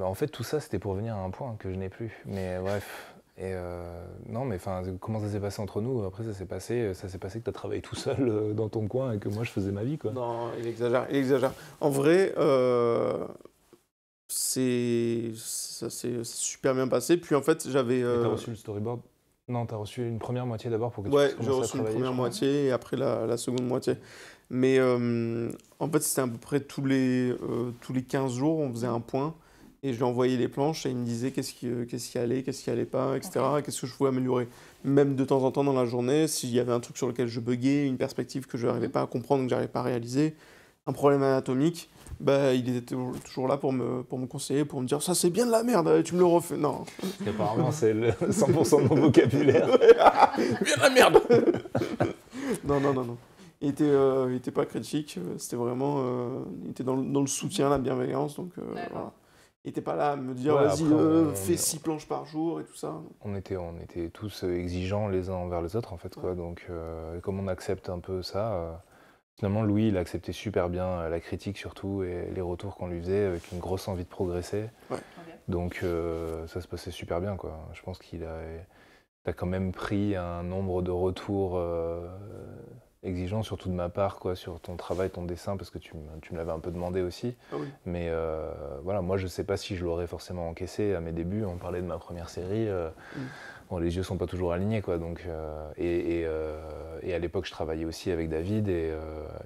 En fait, tout ça, c'était pour venir à un point que je n'ai plus. Mais bref. Comment ça s'est passé entre nous? Après, ça s'est passé que tu as travaillé tout seul dans ton coin et que moi, je faisais ma vie, quoi. Non, il exagère. En vrai, ça s'est super bien passé. Puis en fait, j'avais... T'as reçu le storyboard? Non, t'as reçu une première moitié d'abord pour que tu puisses commencer à travailler. Ouais, j'ai reçu une première moitié et après la seconde moitié. Mais en fait, c'était à peu près tous les 15 jours, on faisait un point. Et je lui envoyais les planches et il me disait qu'est-ce qui allait pas, etc. Qu'est-ce que je pouvais améliorer. Même de temps en temps dans la journée, s'il y avait un truc sur lequel je buguais, une perspective que je n'arrivais pas à comprendre, que je n'arrivais pas à réaliser, un problème anatomique, bah, il était toujours là pour me conseiller, pour me dire ça c'est bien de la merde, tu me le refais. Non. Apparemment, c'est le 100% de mon vocabulaire. Bien de la merde. Non. Il était pas critique, c'était vraiment. Il était dans le soutien, la bienveillance, donc voilà. Il était pas là à me dire vas-y, fais 6 planches par jour et tout ça. On était tous exigeants les uns envers les autres en fait, quoi. Donc comme on accepte un peu ça, finalement Louis il acceptait super bien la critique surtout et les retours qu'on lui faisait avec une grosse envie de progresser. Ouais. Donc ça se passait super bien, quoi. Je pense qu'il a quand même pris un nombre de retours exigeants, surtout de ma part, quoi, sur ton travail, ton dessin, parce que tu me l'avais un peu demandé aussi. Ah oui. Mais voilà, moi je sais pas si je l'aurais forcément encaissé à mes débuts. On parlait de ma première série. Bon, les yeux sont pas toujours alignés, quoi. Donc, et à l'époque, je travaillais aussi avec David et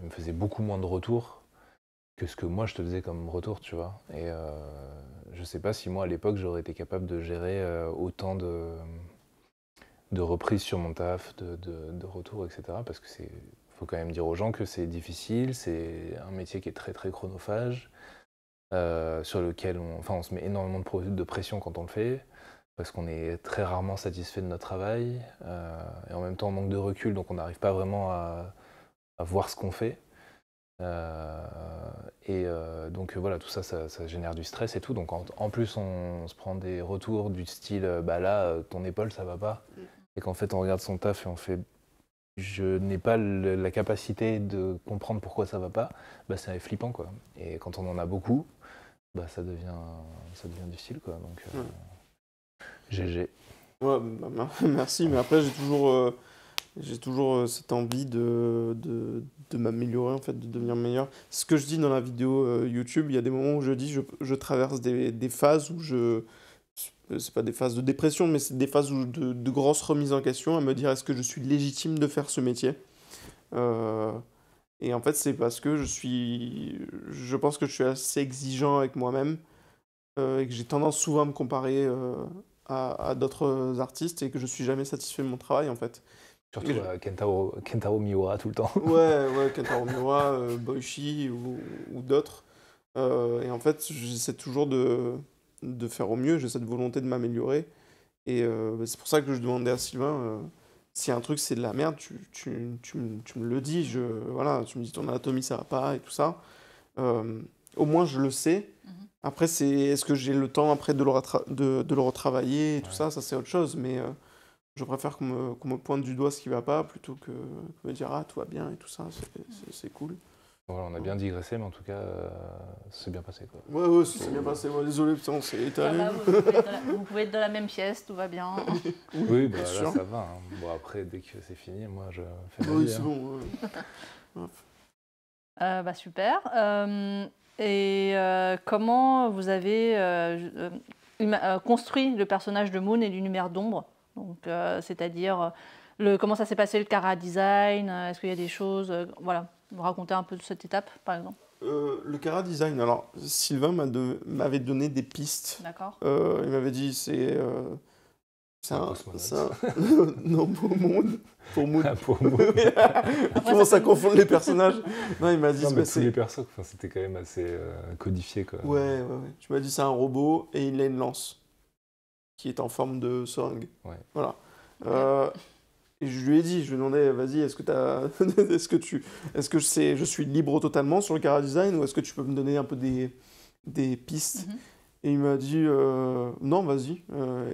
il me faisait beaucoup moins de retours que ce que moi je te faisais comme retour, tu vois. Et je sais pas si moi à l'époque j'aurais été capable de gérer autant de reprises sur mon taf, de retours, etc. Parce que faut quand même dire aux gens que c'est difficile, c'est un métier qui est très très chronophage, sur lequel on se met énormément de pression quand on le fait, parce qu'on est très rarement satisfait de notre travail, et en même temps on manque de recul, donc on n'arrive pas vraiment à voir ce qu'on fait. Donc voilà, tout ça, ça génère du stress et tout. Donc en plus, on se prend des retours du style bah là, ton épaule, ça va pas. Et qu'en fait, on regarde son taf et on fait je n'ai pas la capacité de comprendre pourquoi ça va pas. Bah, c'est flippant, quoi. Et quand on en a beaucoup, bah, ça devient difficile, quoi. Donc GG. Ouais, bah, merci, mais après, j'ai toujours cette envie de m'améliorer, en fait, de devenir meilleur. Ce que je dis dans la vidéo YouTube, il y a des moments où je dis je traverse des phases où c'est pas des phases de dépression, mais c'est des phases de grosses remises en question, à me dire est-ce que je suis légitime de faire ce métier. Et en fait, c'est parce que je pense que je suis assez exigeant avec moi-même et que j'ai tendance souvent à me comparer à d'autres artistes et que je suis jamais satisfait de mon travail, en fait. Surtout à Kentaro Miura tout le temps. Ouais, Kentaro Miura, Boichi ou d'autres. Et en fait, j'essaie toujours de faire au mieux, j'ai cette volonté de m'améliorer. Et c'est pour ça que je demandais à Sylvain, si un truc c'est de la merde, tu me le dis, voilà, tu me dis ton anatomie ça va pas et tout ça. Au moins je le sais. Après, est-ce que j'ai le temps après de le retravailler et tout ça c'est autre chose. Mais je préfère qu'on me pointe du doigt ce qui va pas plutôt que me dire ah tout va bien et tout ça, c'est cool. Voilà, on a bien digressé, mais en tout cas, c'est bien passé, quoi. Ouais, c'est bien passé. Ouais, désolé, putain, on s'est étalé. Vous pouvez être dans la même pièce, tout va bien. Oui, bah, là, ça va. Hein. Bon, après, dès que c'est fini, moi, je fais ma vie. Oui, c'est bon. Bah, super. Comment vous avez construit le personnage de Moon et l'univers d'ombre? Donc, c'est-à-dire, comment ça s'est passé le chara-design? Est-ce qu'il y a des choses... voilà. Vous racontez un peu de cette étape, par exemple? Le chara-design, alors Sylvain m'avait donné des pistes. D'accord. Il m'avait dit c'est un non, pour Moon. Pour Moon. Pour Moon. Il commence à confondre les personnages. Non, il m'a dit tous les persos, c'était quand même assez codifié, quoi. Ouais. Tu m'as dit c'est un robot et il a une lance qui est en forme de seringue. Ouais. Voilà. Et je lui ai dit, je lui ai demandé, vas-y, est-ce que je suis libre totalement sur le chara-design ou est-ce que tu peux me donner un peu des pistes? Et il m'a dit, non, vas-y,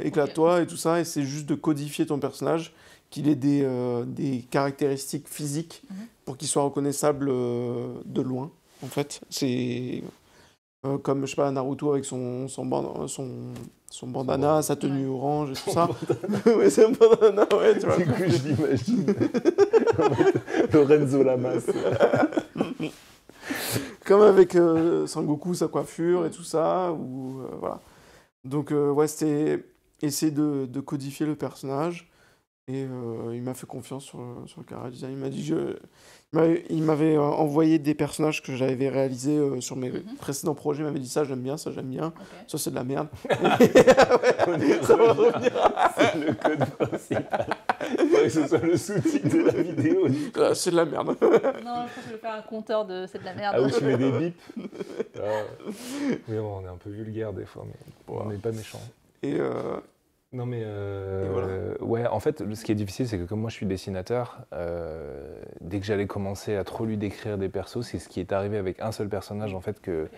éclate-toi et tout ça, et c'est juste de codifier ton personnage, qu'il ait des caractéristiques physiques pour qu'il soit reconnaissable de loin, en fait. C'est comme, je sais pas, Naruto avec son bandana, sa tenue orange et tout ça. Ouais, c'est un bandana, ouais, tu vois. Du coup, je l'imagine. Lorenzo Lamas. Comme avec Sangoku, sa coiffure et tout ça, voilà. Donc, ouais, c'était essayer de codifier le personnage. Et il m'a fait confiance sur le chara design. Il m'a dit il m'avait envoyé des personnages que j'avais réalisés sur mes précédents projets. Il m'avait dit ça, j'aime bien, ça, j'aime bien. Ok. Ça, c'est de la merde. Ça va revenir. C'est le code principal. Il faudrait que ce soit le sous-titre de la vidéo. C'est de la merde. Non, je pense que je vais faire un compteur de c'est de la merde. Ah oui, tu mets des bips. Oui, bon, on est un peu vulgaire des fois, mais on n'est pas méchant. Et Non mais voilà. ouais, en fait, ce qui est difficile, c'est que comme moi je suis dessinateur, dès que j'allais commencer à trop lui décrire des persos, c'est ce qui est arrivé avec un seul personnage en fait que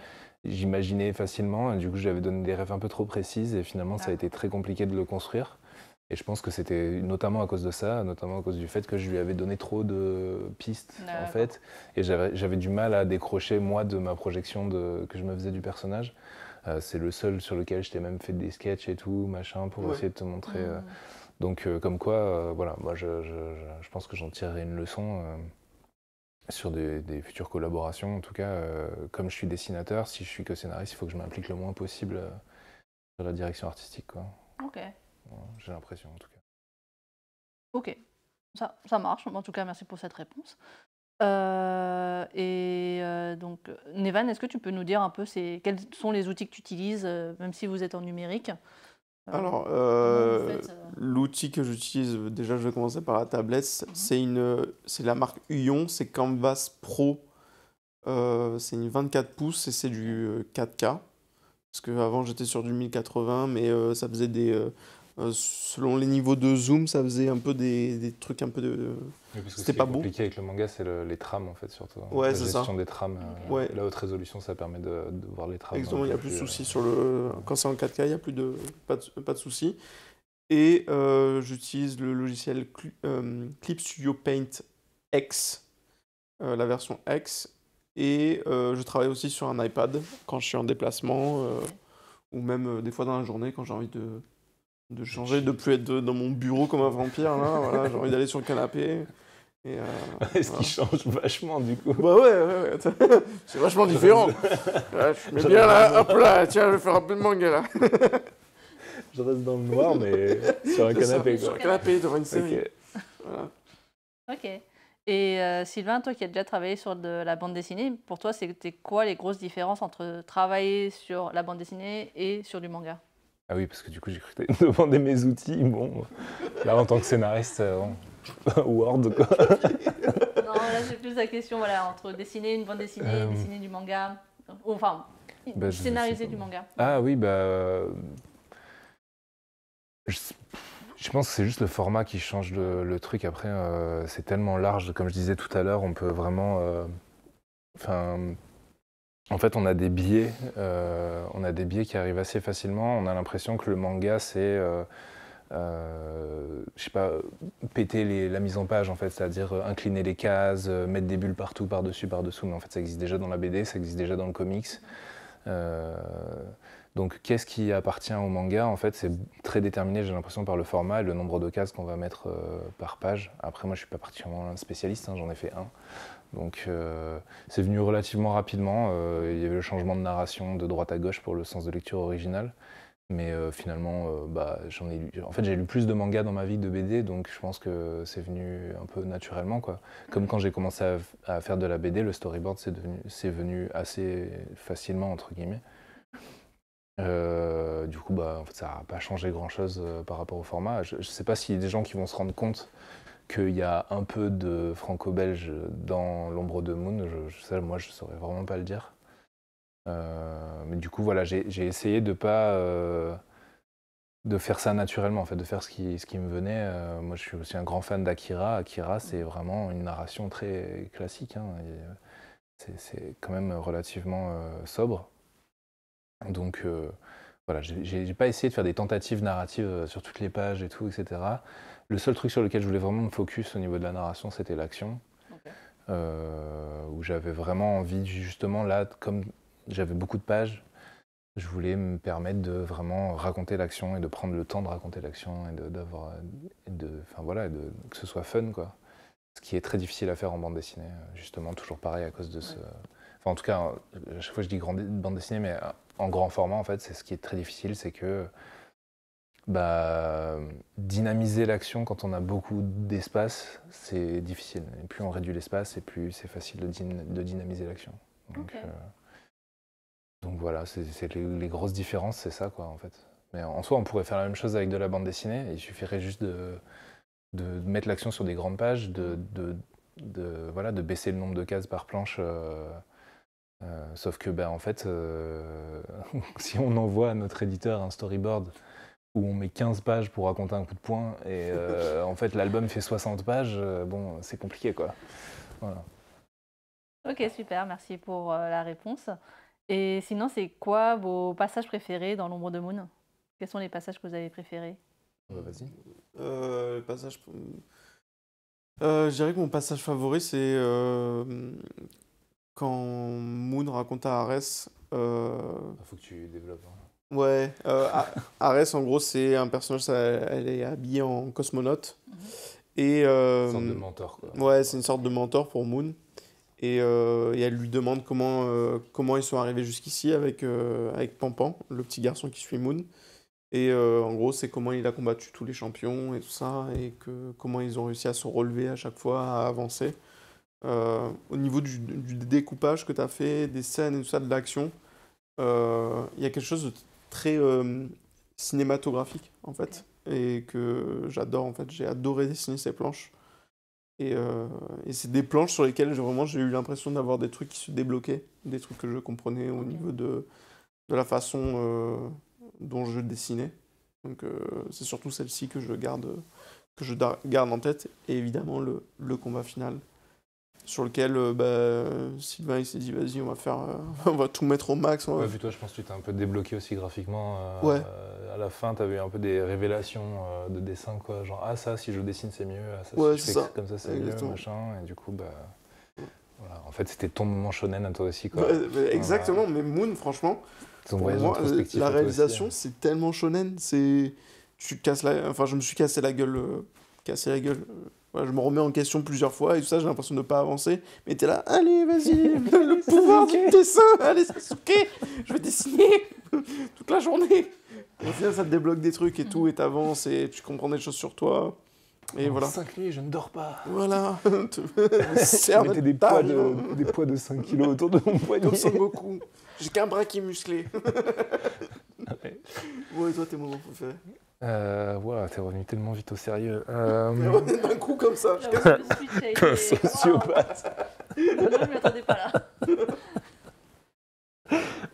j'imaginais facilement. Et du coup, j'avais donné des rêves un peu trop précises et finalement, ça a été très compliqué de le construire. Et je pense que c'était notamment à cause de ça, notamment à cause du fait que je lui avais donné trop de pistes en fait, et j'avais du mal à décrocher moi de ma projection que je me faisais du personnage. C'est le seul sur lequel je t'ai même fait des sketchs et tout, machin, pour essayer de te montrer. Donc, comme quoi, voilà, moi, je pense que j'en tirerai une leçon sur des futures collaborations. En tout cas, comme je suis dessinateur, si je suis que scénariste, il faut que je m'implique le moins possible sur la direction artistique, quoi. Ok. J'ai l'impression, en tout cas. Ok. Ça marche. En tout cas, merci pour cette réponse. Donc, Nevan, est-ce que tu peux nous dire un peu quels sont les outils que tu utilises, même si vous êtes en numérique? alors, comment vous faites, l'outil que j'utilise, déjà, je vais commencer par la tablette. C'est la marque Uyon, c'est Canvas Pro. C'est une 24 pouces et c'est du 4K. Parce qu'avant, j'étais sur du 1080, mais ça faisait selon les niveaux de zoom, ça faisait un peu des trucs un peu de... Oui, parce que C'était pas beau. Ce qui est compliqué avec le manga, c'est les trames, en fait, surtout. Ouais, la c'est gestion ça. des trames. Ouais. La haute résolution, ça permet de voir les trames. Exactement, il n'y a plus de plus, soucis sur quand c'est en 4K, il n'y a pas de soucis. Et j'utilise le logiciel Clip Studio Paint X, la version X. Et je travaille aussi sur un iPad quand je suis en déplacement, ou même des fois dans la journée quand j'ai envie de changer, de plus être dans mon bureau comme un vampire. Là, voilà, j'ai envie d'aller sur le canapé. Et, Ce qui change vachement, du coup. bah ouais. C'est vachement différent. Là, je mets bien là, hop là, tiens, je vais faire un peu de manga là. Je reste dans le noir, mais sur un canapé, Sur quoi. un canapé, devant une série. Ok. Voilà. Ok. Et Sylvain, toi qui as déjà travaillé sur de la bande dessinée, pour toi, c'était quoi les grosses différences entre travailler sur la bande dessinée et sur du manga? Ah oui, parce que du coup, j'ai cru que tu demander mes outils. Bon, là, en tant que scénariste, Word, quoi. Non, là, j'ai plus la question, voilà, entre dessiner une bande dessinée, dessiner du manga, enfin, scénariser du manga. Ah oui, je pense que c'est juste le format qui change le truc. Après, c'est tellement large. Comme je disais tout à l'heure, on peut vraiment... en fait, on a des biais. Qui arrivent assez facilement. On a l'impression que le manga, c'est... je sais pas, péter la mise en page, en fait. C'est-à-dire incliner les cases, mettre des bulles partout, par-dessus, par-dessous. Mais en fait, ça existe déjà dans la BD, ça existe déjà dans le comics. Donc, qu'est-ce qui appartient au manga? En fait, c'est très déterminé, j'ai l'impression, par le format et le nombre de cases qu'on va mettre par page. Après, moi, je suis pas particulièrement un spécialiste, j'en ai fait un. Donc, c'est venu relativement rapidement. Il y avait le changement de narration de droite à gauche pour le sens de lecture original. Mais finalement, j'en ai lu. En fait, j'ai lu plus de mangas dans ma vie que de BD, donc je pense que c'est venu un peu naturellement, quoi. Comme quand j'ai commencé à faire de la BD, le storyboard, c'est venu assez facilement, entre guillemets. Du coup, en fait, ça n'a pas changé grand-chose par rapport au format. Je ne sais pas s'il y a des gens qui vont se rendre compte qu'il y a un peu de franco-belge dans l'ombre de Moon. Moi, je ne saurais vraiment pas le dire. Mais du coup, voilà, j'ai essayé de pas de faire ça naturellement, en fait, de faire ce qui me venait. Moi, je suis aussi un grand fan d'Akira. Akira, c'est vraiment une narration très classique. C'est quand même relativement sobre. Donc voilà, j'ai pas essayé de faire des tentatives narratives sur toutes les pages et tout, etc. Le seul truc sur lequel je voulais vraiment me focus au niveau de la narration, c'était l'action. Okay. Où j'avais vraiment envie, justement, là, comme j'avais beaucoup de pages, je voulais me permettre de vraiment raconter l'action et de prendre le temps de raconter l'action et que ce soit fun, quoi. Ce qui est très difficile à faire en bande dessinée, justement, toujours pareil à cause de ce... Enfin, en tout cas, à chaque fois je dis bande dessinée, mais en grand format, en fait, c'est ce qui est très difficile, c'est que dynamiser l'action quand on a beaucoup d'espace, c'est difficile. Et plus on réduit l'espace, et plus c'est facile de dynamiser l'action. Donc voilà, c'est les grosses différences, c'est ça, quoi, en fait. Mais en soi, on pourrait faire la même chose avec de la bande dessinée. Il suffirait juste de mettre l'action sur des grandes pages, de baisser le nombre de cases par planche. Sauf que, en fait, si on envoie à notre éditeur un storyboard où on met 15 pages pour raconter un coup de poing, et en fait, l'album fait 60 pages, bon, c'est compliqué, quoi. Voilà. Ok, super, merci pour la réponse. Et sinon, c'est quoi vos passages préférés dans l'ombre de Moon? Quels sont les passages que vous avez préférés? Vas-y. Le passage... je dirais que mon passage favori, c'est quand Moon raconte à Ares... Faut que tu développes. Ouais, Ares, en gros, c'est un personnage, elle est habillée en cosmonaute. Et, Une sorte de mentor, quoi. Ouais, c'est une sorte de mentor pour Moon. Et elle lui demande comment ils sont arrivés jusqu'ici avec Pampan, le petit garçon qui suit Moon. Et en gros, c'est comment il a combattu tous les champions et tout ça, et comment ils ont réussi à se relever à chaque fois, à avancer. Au niveau du découpage que tu as fait, des scènes et tout ça, de l'action, il y a quelque chose de très cinématographique, en fait, et que j'adore, en fait. J'ai adoré dessiner ces planches. Et c'est des planches sur lesquelles j'ai eu l'impression d'avoir des trucs qui se débloquaient, des trucs que je comprenais au niveau de la façon dont je dessinais. Donc c'est surtout celle-ci que je garde en tête. Et évidemment le combat final, sur lequel Sylvain il s'est dit vas-y, on va tout mettre au max. Ouais, puis toi, je pense que tu t'es un peu débloqué aussi graphiquement. Ouais. À la fin, tu as eu un peu des révélations de dessin, quoi. Genre, ça, si je dessine, c'est mieux. Ça, Ouais, si je fais comme ça, c'est mieux, machin. Et du coup, voilà. En fait, c'était ton moment shonen à toi aussi, quoi. Ouais, exactement, voilà. Mais Moon, franchement, pour moi, la réalisation, aussi, c'est tellement shonen. Je me suis cassé la gueule. Je me remets en question plusieurs fois et tout ça, j'ai l'impression de ne pas avancer. Mais t'es là, allez, vas-y, le pouvoir du dessin, allez, Sasuke, je vais dessiner toute la journée. Au final, ça te débloque des trucs et tout, et t'avances, et tu comprends des choses sur toi. Et voilà. 5 nuits, je ne dors pas. Voilà. Je mettais des poids de 5 kilos autour de mon poignet. Comme Son Goku. J'ai qu'un bras qui est musclé. Ouais, et toi, tes moments préférés? Voilà, t'es revenu tellement vite au sérieux. D'un coup comme ça. Un sociopathe. Non, je ne m'y attendais pas là.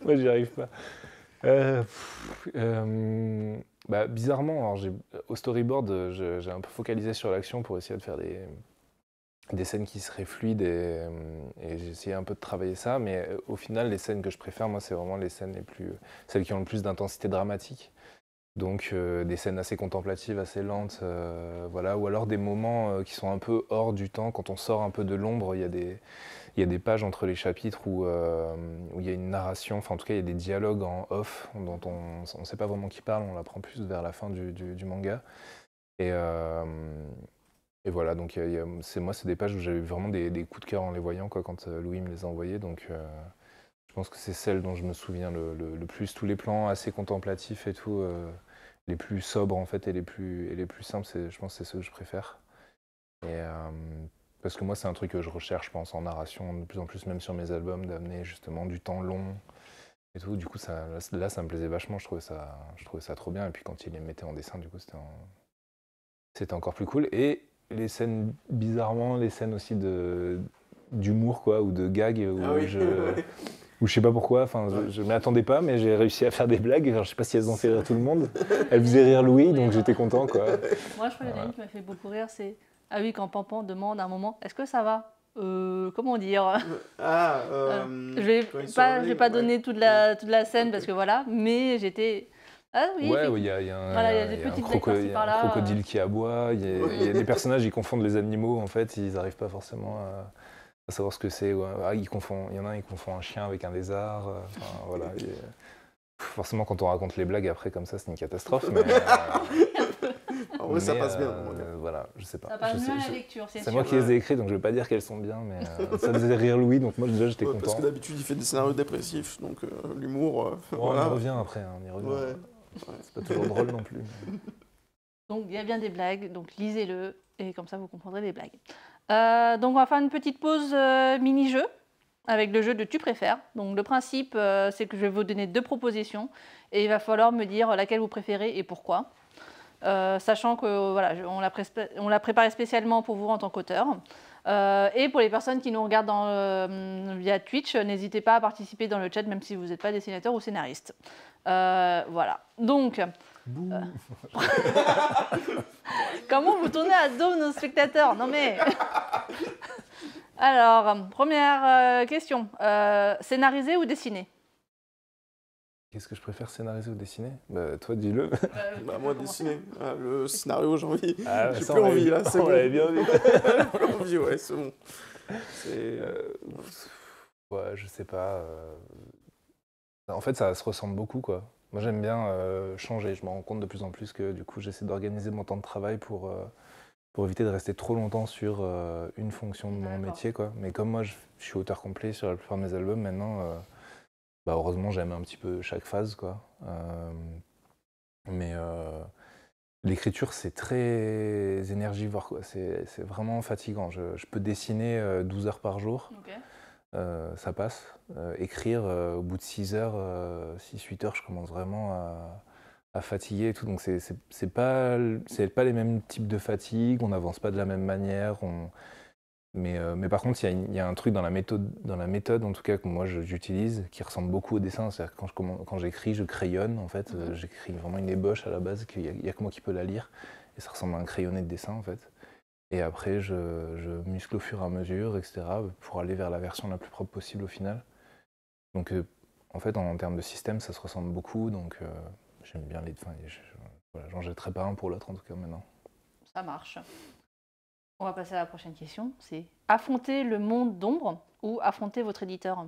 Moi, j'y arrive pas. Bizarrement, alors au storyboard, j'ai un peu focalisé sur l'action pour essayer de faire des scènes qui seraient fluides et j'ai essayé un peu de travailler ça, mais au final, les scènes que je préfère, moi, c'est vraiment les scènes celles qui ont le plus d'intensité dramatique. Donc des scènes assez contemplatives, assez lentes, voilà, ou alors des moments qui sont un peu hors du temps. Quand on sort un peu de l'ombre, il y a des pages entre les chapitres où il y a une narration, enfin en tout cas il y a des dialogues en off dont on ne sait pas vraiment qui parle, on l'apprend plus vers la fin du manga. Et voilà, donc c'est des pages où j'avais vraiment des coups de cœur en les voyant, quoi, quand Louis me les a envoyés. Donc je pense que c'est celle dont je me souviens le plus. Tous les plans assez contemplatifs et tout, les plus sobres en fait et les plus simples, je pense que c'est ceux que je préfère. Et parce que moi, c'est un truc que je recherche, je pense, en narration de plus en plus, même sur mes albums, d'amener justement du temps long et tout. Du coup, ça me plaisait vachement. Je trouvais ça trop bien. Et puis quand il les mettait en dessin, du coup, c'était encore plus cool. Et les scènes, bizarrement, les scènes aussi d'humour, quoi, ou de gag, où je sais pas pourquoi, je m'y attendais pas, mais j'ai réussi à faire des blagues. Genre, je sais pas si elles ont fait rire tout le monde. Elles faisaient rire Louis, donc j'étais content, quoi. Moi, je crois que l'année qui m'a fait beaucoup rire, c'est quand Pampan demande à un moment, est-ce que ça va? Comment dire? Je vais pas donner toute la scène parce que voilà, mais j'étais... Ah oui, ouais, il y a un crocodile qui aboie, il y a des personnages, ils confondent les animaux, en fait, ils n'arrivent pas forcément à savoir ce que c'est. Ouais. Il y en a un, il confond un chien avec un lézard. Voilà. Forcément, quand on raconte les blagues après comme ça, c'est une catastrophe. Mais, en vrai, ça passe bien. Voilà, je sais pas. Ça passe bien à la lecture, c'est sûr. C'est moi qui les ai écrits, donc je vais pas dire qu'elles sont bien, mais ça faisait rire Louis, donc moi déjà j'étais content. Parce que d'habitude, il fait des scénarios dépressifs, donc l'humour. Voilà. On y revient après, on y revient. Ouais. C'est pas toujours drôle non plus. Donc il y a bien des blagues, donc lisez-le et comme ça vous comprendrez les blagues. Donc on va faire une petite pause mini-jeu avec le jeu de tu préfères. Donc le principe c'est que je vais vous donner 2 propositions et il va falloir me dire laquelle vous préférez et pourquoi. Sachant que voilà, on l'a préparé spécialement pour vous en tant qu'auteur. Et pour les personnes qui nous regardent via Twitch, n'hésitez pas à participer dans le chat même si vous n'êtes pas dessinateur ou scénariste. Voilà. Donc, comment vous tournez à dos nos spectateurs? Non mais... Alors, première question. Scénariser ou dessiner? Qu'est-ce que je préfère, scénariser ou dessiner? Bah, toi, dis-le. Bah, moi, dessiner. Ah, le scénario, j'ai envie. Ah, ouais, J'ai ça, plus envie, là, c'est on bon. l'avait bien vu. J'ai plus envie, ouais, c'est bon. Ouais, je sais pas. En fait, ça se ressemble beaucoup, quoi. Moi, j'aime bien changer. Je me rends compte de plus en plus que, du coup, j'essaie d'organiser mon temps de travail pour éviter de rester trop longtemps sur une fonction de mon métier, quoi. Mais comme moi, je suis auteur complet sur la plupart de mes albums, maintenant, bah, heureusement, j'aime un petit peu chaque phase, quoi. Mais l'écriture, c'est très énergivore, quoi. C'est vraiment fatigant. Je peux dessiner 12 heures par jour. Okay. Ça passe. Écrire, au bout de 6 heures, 6-8 heures, je commence vraiment à fatiguer et tout. Donc c'est pas les mêmes types de fatigue, on n'avance pas de la même manière. Mais par contre, il y a un truc dans la méthode en tout cas que moi j'utilise, qui ressemble beaucoup au dessin. C'est-à-dire que quand j'écris, je crayonne en fait. J'écris vraiment une ébauche à la base, qu'il y a que moi qui peux la lire. Et ça ressemble à un crayonné de dessin en fait. Et après, je muscle au fur et à mesure, etc., pour aller vers la version la plus propre possible au final. Donc, en fait, en termes de système, ça se ressemble beaucoup. Donc, j'aime bien les... Enfin, voilà, j'en jetterai pas un pour l'autre, en tout cas, maintenant. Ça marche. On va passer à la prochaine question. C'est affronter le monde d'ombre ou affronter votre éditeur?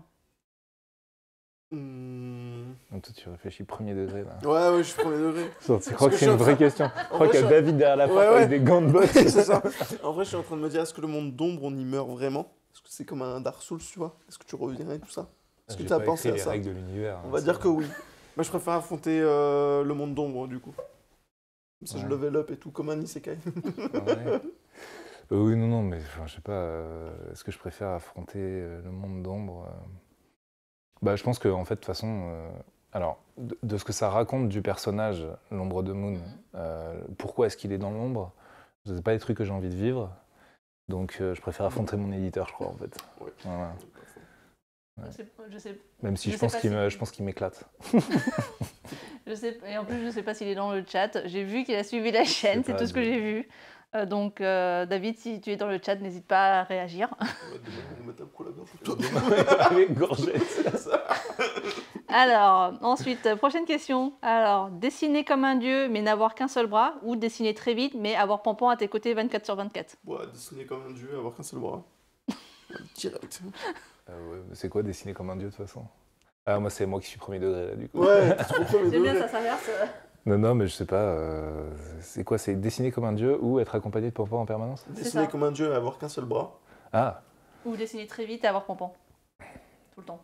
Donc, toi, tu réfléchis premier degré, là. Ouais, je suis premier degré. Tu crois que c'est une vraie question? Je crois qu'il y a David derrière la porte avec des gants de boxe. C'est ça. En vrai, je suis en train de me dire, est-ce que le monde d'ombre, on y meurt vraiment? Est-ce que c'est comme un Dark Souls, tu vois? Est-ce que tu reviens et tout ça? Est-ce que tu as pensé à ça? les règles de l'univers. On va dire que oui. Moi, je préfère affronter le monde d'ombre, du coup. Comme ça, je level up et tout, comme un isekai. Ouais. Oui, non, mais enfin, je sais pas. Est-ce que je préfère affronter le monde d'ombre Bah, je pense que, en fait, de toute façon, alors, de ce que ça raconte du personnage, l'ombre de Moon, pourquoi est-ce qu'il est dans l'ombre? C'est pas des trucs que j'ai envie de vivre. Donc, je préfère affronter mon éditeur, je crois, en fait. Ouais. Voilà. Ouais. Je sais, Même si je pense qu'il m'éclate. Et en plus, je ne sais pas s'il est dans le chat. J'ai vu qu'il a suivi la chaîne, c'est tout ce que j'ai vu. Donc, David, si tu es dans le chat, n'hésite pas à réagir. Alors, ensuite, prochaine question. Alors, dessiner comme un dieu, mais n'avoir qu'un seul bras, ou dessiner très vite, mais avoir Pampan à tes côtés 24/24? Ouais, dessiner comme un dieu, avoir qu'un seul bras. Direct. Ouais, c'est quoi dessiner comme un dieu, de toute façon? Ah, moi, c'est moi qui suis premier degré, là, du coup. Ouais, t'es trop premier J'aime bien, degré. ça s'inverse. Non, mais je sais pas. C'est quoi? C'est dessiner comme un dieu ou être accompagné de Pampan en permanence? Dessiner comme un dieu et avoir qu'un seul bras. Ah. Ou dessiner très vite et avoir Pampan. Tout le temps.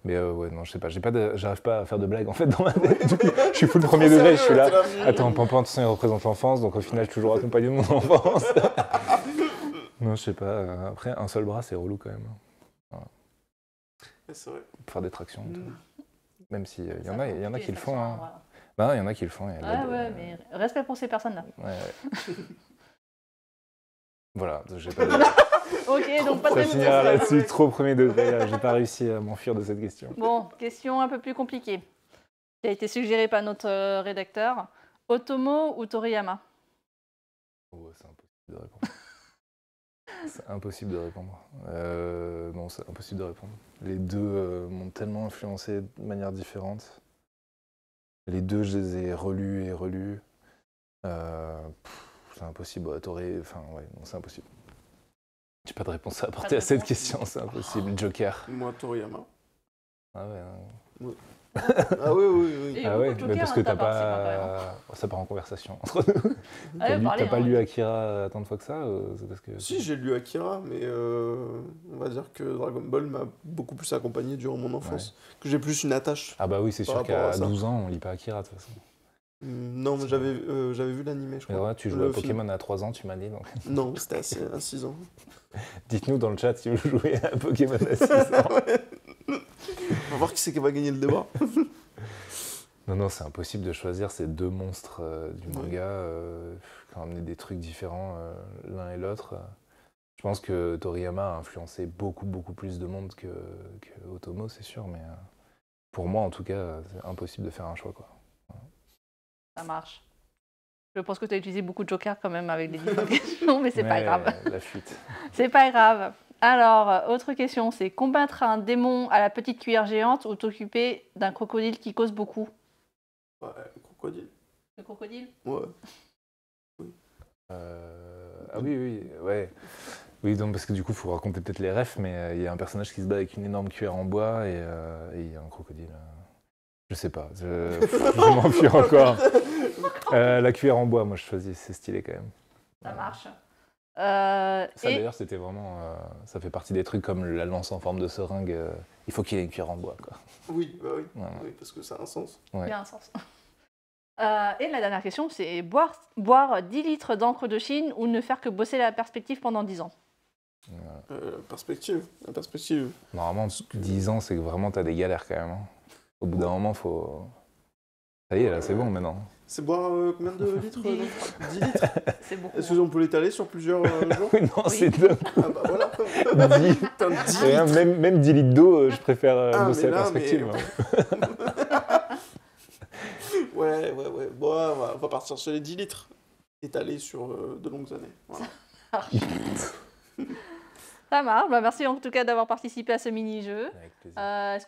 Mais ouais, non, je sais pas. J'arrive pas à faire de blagues en fait dans ma tête. Je suis full premier degré, je suis là. Attends, Pampan, de toute façon, il représente l'enfance, donc au final, je suis toujours accompagné de mon enfance. Non, je sais pas. Après, un seul bras, c'est relou quand même. Voilà. C'est vrai. Pour faire des tractions. Même s'il y en a qui le font. Hein. Voilà. Bah, il y en a qui le font. Ouais, mais respect pour ces personnes-là. Ouais. Voilà, j'ai pas de... Ok, donc pas de Ça finira là-dessus, trop premier degré, là. J'ai pas réussi à m'enfuir de cette question. Bon, question un peu plus compliquée. Qui a été suggérée par notre rédacteur. Otomo ou Toriyama? Oh, c'est impossible de répondre. C'est impossible de répondre. Non, c'est impossible de répondre. Les deux m'ont tellement influencé de manière différente. Les deux, je les ai relus et relus. C'est impossible. Enfin, ouais, non, c'est impossible. J'ai pas de réponse à apporter à cette question, c'est impossible. Joker. Moi, Toriyama. Ah ouais. Ah oui, oui, oui. Et Ah beaucoup ouais, de mais parce que jokers, t'as hein, t'as participé, pas... Ça part en conversation entre nous. Ouais, parlez, T'as pas hein, lu ouais. Akira tant de fois que ça c'est parce que... Si, j'ai lu Akira, mais on va dire que Dragon Ball m'a beaucoup plus accompagné durant mon enfance. Que j'ai plus une attache. Ah bah oui, c'est Par sûr rapport à qu'à ça. 12 ans, on lit pas Akira de toute façon. Non, mais j'avais vu l'animé, je Mais crois. ouais, tu jouais Le à film. Pokémon à 3 ans, tu m'as dit. Donc. Non, c'était à 6 ans. Dites-nous dans le chat si vous jouez à Pokémon à 6 ans. On va voir qui c'est qui va gagner le débat. Non, c'est impossible de choisir ces deux monstres du Ouais. manga qui ont amené des trucs différents l'un et l'autre. Je pense que Toriyama a influencé beaucoup plus de monde que Otomo, c'est sûr, mais pour moi, en tout cas, c'est impossible de faire un choix, quoi. Ça marche. Je pense que tu as utilisé beaucoup de jokers quand même avec les différentes questions, mais c'est pas Ouais, grave. La fuite. C'est pas grave. Alors, autre question, c'est combattre un démon à la petite cuillère géante ou t'occuper d'un crocodile qui cause beaucoup? Ouais, crocodile. Le crocodile? Ouais. Ah oui, ouais. Oui, donc parce que du coup, il faut raconter peut-être les refs, mais il y a un personnage qui se bat avec une énorme cuillère en bois et il y a un crocodile. Je sais pas, je m'enfuis encore. La cuillère en bois, moi je choisis, c'est stylé quand même. Ça marche. Ça Et d'ailleurs, c'était vraiment. Ça fait partie des trucs comme la lance en forme de seringue. Il faut qu'il y ait une cuillère en bois, quoi. Oui, bah oui. Voilà. Oui, parce que ça a un sens. Ouais. il y a un sens. Et la dernière question, c'est boire 10 litres d'encre de Chine ou ne faire que bosser la perspective pendant 10 ans? Perspective. La perspective. Normalement, 10 ans, c'est que vraiment t'as des galères quand même. Hein. Au bout d'un moment, faut. Ça y est, là, c'est bon maintenant. C'est boire combien de litres 10 non litres. 10 litres. C'est beaucoup. Est-ce qu'on peut l'étaler sur plusieurs jours? Oui, non, Oui. c'est dingue. Ah bah voilà. 10. Putain, 10 Rien, litres. même 10 litres d'eau, je préfère Ah, bosser mais la là, perspective. mais- hein. Ouais. Bon, on va partir sur les 10 litres. Étalés sur de longues années. Voilà. Ça marche. Bah, merci en tout cas d'avoir participé à ce mini-jeu. Avec plaisir. Est-ce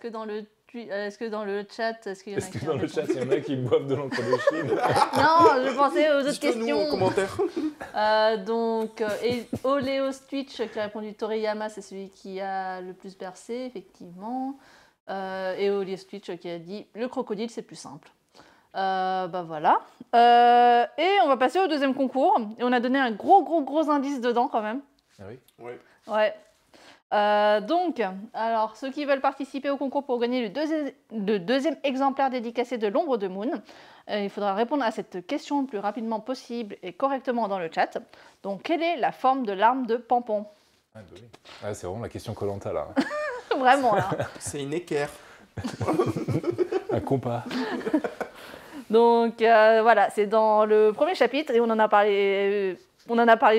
que dans le chat, est-ce qu'il y en a Est-ce que qui dans ont le répondu? chat, il y en a qui boivent de l'encre de Chine? Non, je pensais aux autres Dites-le nous en questions. commentaire. Et Oleos Twitch qui a répondu Toriyama, c'est celui qui a le plus bercé, effectivement. Et Oleos Twitch qui a dit le crocodile, c'est plus simple. Bah voilà. Et on va passer au deuxième concours. Et on a donné un gros indice dedans quand même. Ah oui. Ouais. Ouais. Donc, alors, ceux qui veulent participer au concours pour gagner le deuxième exemplaire dédicacé de l'ombre de Moon, il faudra répondre à cette question le plus rapidement possible et correctement dans le chat. Donc, quelle est la forme de l'arme de Pampon? Ah, bah oui. Ah, c'est vraiment la question Koh-Lanta, là. Vraiment, là. C'est une équerre. Un compas. Donc, voilà, c'est dans le premier chapitre et on en a parlé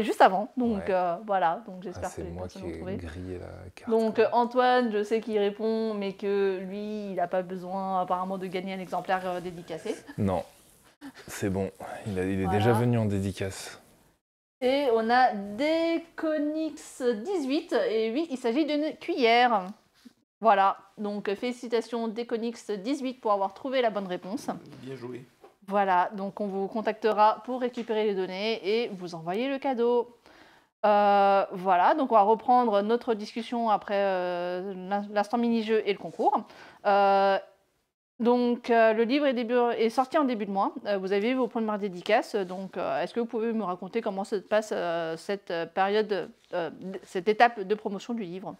juste avant. Donc, Ouais. voilà, donc Ah, j'espère que c'est les moi personnes qui ont ai trouvé. grillé la carte. Donc quoi. Antoine, je sais qu'il répond, mais que lui, il n'a pas besoin apparemment de gagner un exemplaire dédicacé. Non, c'est bon. Il est Voilà. déjà venu en dédicace. Et on a Deconix18, et oui, il s'agit d'une cuillère. Voilà, donc félicitations Deconix18 pour avoir trouvé la bonne réponse. Bien joué. Voilà, donc on vous contactera pour récupérer les données et vous envoyer le cadeau. Voilà, donc on va reprendre notre discussion après l'instant mini-jeu et le concours. Le livre est sorti en début de mois. Vous avez eu vos premières dédicaces. Donc, est-ce que vous pouvez me raconter comment se passe cette période, cette étape de promotion du livre?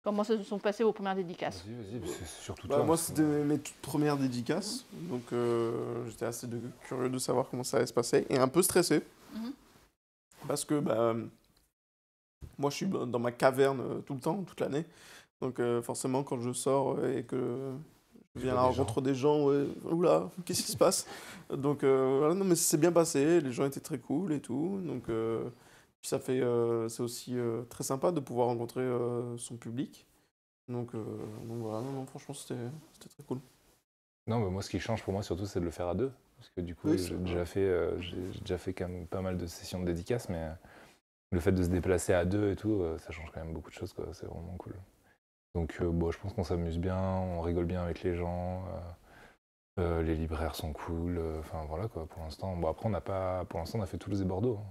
Comment se sont passées vos premières dédicaces? Vas-y, c'est surtout Bah, toi. moi, c'était mes toutes premières dédicaces. Donc, j'étais assez curieux de savoir comment ça allait se passer. Et un peu stressé. Mhm. Parce que moi, je suis dans ma caverne tout le temps, toute l'année. Donc, forcément, quand je sors et que je viens à la rencontre des gens, ouais, oula, qu'est-ce qui se passe? Donc, voilà, non, mais c'est bien passé. Les gens étaient très cool et tout. Donc, puis ça fait, c'est aussi très sympa de pouvoir rencontrer son public. Donc voilà, non, franchement, c'était très cool. Non, mais moi, ce qui change pour moi, surtout, c'est de le faire à deux. Parce que du coup, Oui, j'ai c'est déjà fait quand même pas mal de sessions de dédicaces, mais le fait de se déplacer à deux et tout, ça change quand même beaucoup de choses, quoi. C'est vraiment cool. Donc, bon, je pense qu'on s'amuse bien, on rigole bien avec les gens. Les libraires sont cool. Enfin, voilà, quoi, pour l'instant. Bon, après, pour l'instant, on a fait Toulouse et Bordeaux. Hein.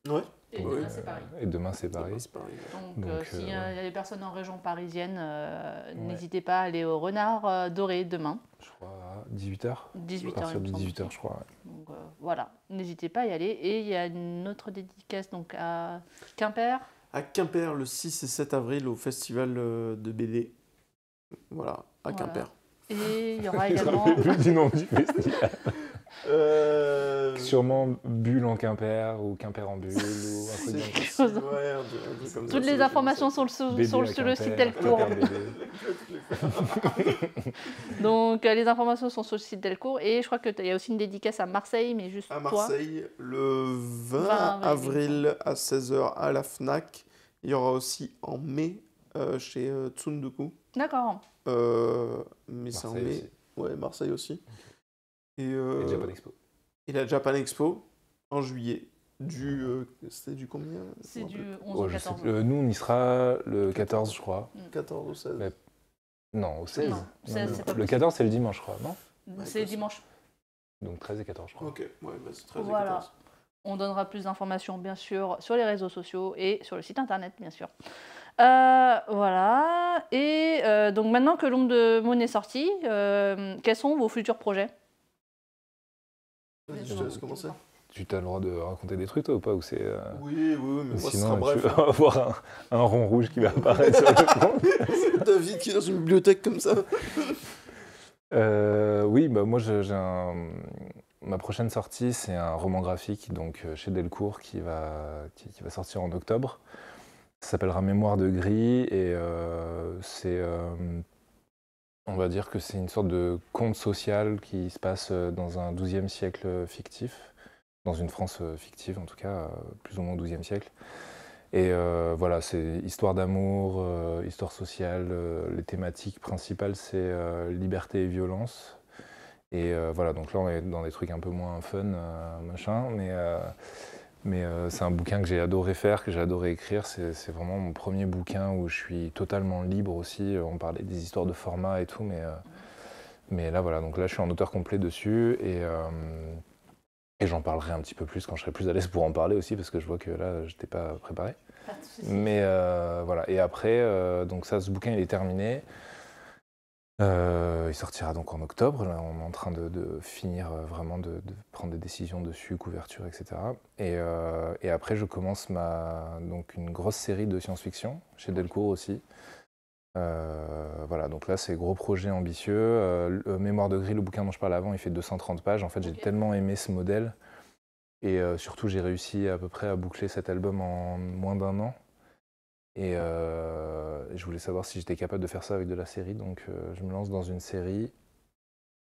Ouais. Et Ouais. demain, c'est Paris. Et demain, c'est Paris. C'est pareil. Donc, Donc, s'il y a des personnes en région parisienne, Ouais. n'hésitez pas à aller au Renard Doré demain, Je crois à 18h. 18h. À partir de 18h, je crois. Ouais. Donc voilà, n'hésitez pas à y aller. Et il y a une autre dédicace donc à Quimper. À Quimper, le 6 et 7 avril, au festival de BD. Voilà, à Voilà. Quimper. Et il y aura également. Plus du nom du festival. Euh... Sûrement Bulle en Quimper ou Quimper en Bulle ou un truc comme ça. c'est- ouais, un truc comme ça, Toutes ça les doit informations faire sur BD à le Quimper, site Delcourt. Quimper BD. Donc les informations sont sur le site Delcourt. Et je crois qu'il y a aussi une dédicace à Marseille, mais juste À toi. Marseille, le 20 20 avril à 16h à la FNAC. Il y aura aussi en mai chez Tsundoku. D'accord. Mais c'est en Marseille mai. aussi. Ouais, Marseille aussi. Et, Et Japan Expo. et la Japan Expo en juillet. C'était du combien? C'est du 11 Oh, au je sais 14. plus. Nous, on y sera le 14, je crois. 14 ou 16. Mais- Non, au 16. Non, 16, c'est pas Le possible. 14, c'est le dimanche, je crois, non? C'est dimanche. Donc 13 et 14, je crois. Ok, ouais, bah c'est 13 et Voilà. 14. On donnera plus d'informations, bien sûr, sur les réseaux sociaux et sur le site internet, bien sûr. Voilà. Et donc, maintenant que l'ombre de Moon est sortie, quels sont vos futurs projets? Vas-y, je te laisse commencer. Tu as le droit de raconter des trucs, toi, ou pas? Ou c'est, Oui, mais moi, ce sinon, sera tu bref. vas avoir un rond rouge qui va apparaître sur le front. David qui est dans une bibliothèque comme ça. Oui, bah moi ma prochaine sortie, c'est un roman graphique donc chez Delcourt qui va sortir en octobre. Ça s'appellera Mémoire de gris et on va dire que c'est une sorte de conte social qui se passe dans un XIIe siècle fictif, dans une France fictive en tout cas, plus ou moins au XIIe siècle. Et voilà, c'est histoire d'amour, histoire sociale. Les thématiques principales, c'est liberté et violence. Et voilà, donc là, on est dans des trucs un peu moins fun, machin. Mais c'est un bouquin que j'ai adoré faire, que j'ai adoré écrire. C'est vraiment mon premier bouquin où je suis totalement libre aussi. On parlait des histoires de format et tout, mais là, voilà. Donc là, je suis en auteur complet dessus. Et j'en parlerai un petit peu plus quand je serai plus à l'aise pour en parler aussi, parce que je vois que là, je n'étais pas préparé. Pas de soucis. Mais voilà. Et après, donc ça, ce bouquin, il est terminé. Il sortira donc en octobre. Là, on est en train de finir vraiment de prendre des décisions dessus, couverture, etc. Et après, je commence donc une grosse série de science-fiction chez Delcourt aussi. Voilà, donc là, c'est gros projet ambitieux. Mémoire de gris, le bouquin dont je parlais avant, il fait 230 pages. En fait, j'ai tellement aimé ce modèle. Et surtout, j'ai réussi à peu près à boucler cet album en moins d'1 an. Et je voulais savoir si j'étais capable de faire ça avec de la série. Donc, je me lance dans une série.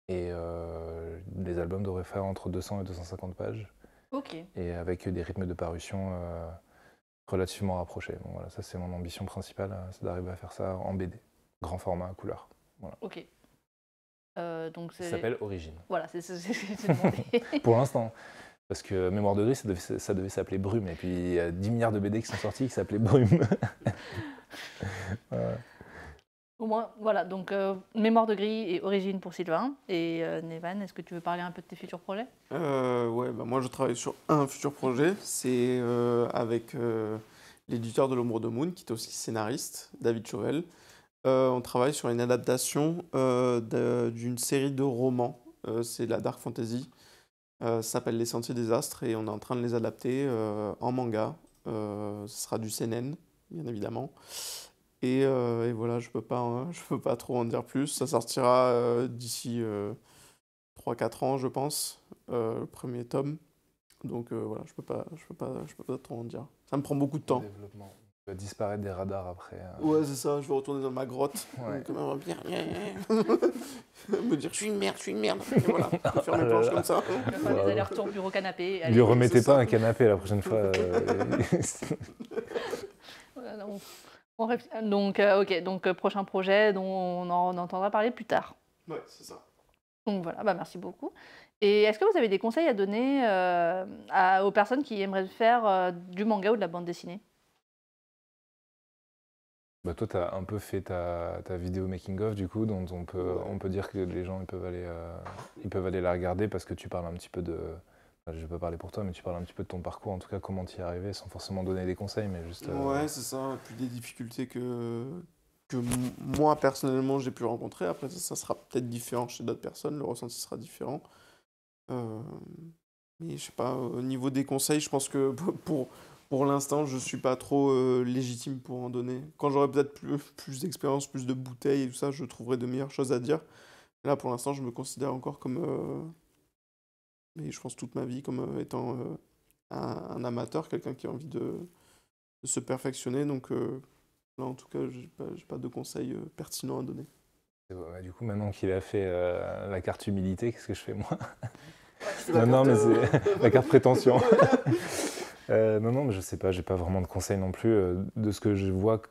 Et les albums devraient faire entre 200 et 250 pages. Ok. Et avec des rythmes de parution relativement rapprochés. Bon, voilà, ça, c'est mon ambition principale, c'est d'arriver à faire ça en BD. Grand format, couleur. Voilà. Ok. Donc Ça s'appelle Origine. Voilà, c'est demandé. Pour l'instant. Parce que Mémoire de gris, ça devait s'appeler Brume. Et puis, il y a 10 milliards de BD qui sont sortis qui s'appelaient Brume. Voilà. Au moins, voilà, donc Mémoire de gris et Origine pour Sylvain. Et Nevan, est-ce que tu veux parler un peu de tes futurs projets? Ouais, bah moi je travaille sur un futur projet, c'est avec l'éditeur de l'Ombre de Moon, qui est aussi scénariste, David Chauvel. On travaille sur une adaptation d'une série de romans, c'est la Dark Fantasy, ça s'appelle Les Sentiers des Astres, et on est en train de les adapter en manga. Ce sera du seinen, bien évidemment. Et voilà, je peux pas trop en dire plus. Ça sortira d'ici 3-4 ans, je pense, le premier tome. Donc voilà, je peux pas trop en dire. Ça me prend beaucoup de temps. Développement. Tu vas disparaître des radars après. Ouais, c'est ça, je vais retourner dans ma grotte. Ouais. Comme un vampire. Me dire, je suis une merde. Et voilà, je vais faire mes planches comme ça. On va faire des allers-retours bureau-canapé. Lui remettez c'est pas ça. un canapé la prochaine fois. Voilà, donc, ok, donc prochain projet dont on en entendra parler plus tard. Ouais, c'est ça. Donc voilà, bah merci beaucoup. Et est-ce que vous avez des conseils à donner aux personnes qui aimeraient faire du manga ou de la bande dessinée? Bah toi, tu as un peu fait ta vidéo making-of, du coup, dont on peut dire que les gens ils peuvent aller la regarder parce que tu parles un petit peu je vais pas parler pour toi, mais tu parles un petit peu de ton parcours, en tout cas comment tu y es arrivé, sans forcément donner des conseils, mais juste... Ouais, c'est ça. Puis des difficultés que moi, personnellement, j'ai pu rencontrer. Après, ça sera peut-être différent chez d'autres personnes. Le ressenti sera différent. Euh, mais je sais pas, au niveau des conseils, je pense que pour l'instant, je suis pas trop légitime pour en donner. Quand j'aurai peut-être plus d'expérience, plus de bouteilles et tout ça, je trouverai de meilleures choses à dire. Là, pour l'instant, je me considère encore comme, mais je pense toute ma vie, comme étant un amateur, quelqu'un qui a envie de se perfectionner. Donc là, en tout cas, j'ai pas de conseils pertinents à donner. Du coup, maintenant qu'il a fait la carte humilité, qu'est-ce que je fais moi? La Non, carte, mais c'est la carte prétention. Non, mais je sais pas, j'ai pas vraiment de conseils non plus. De ce que je vois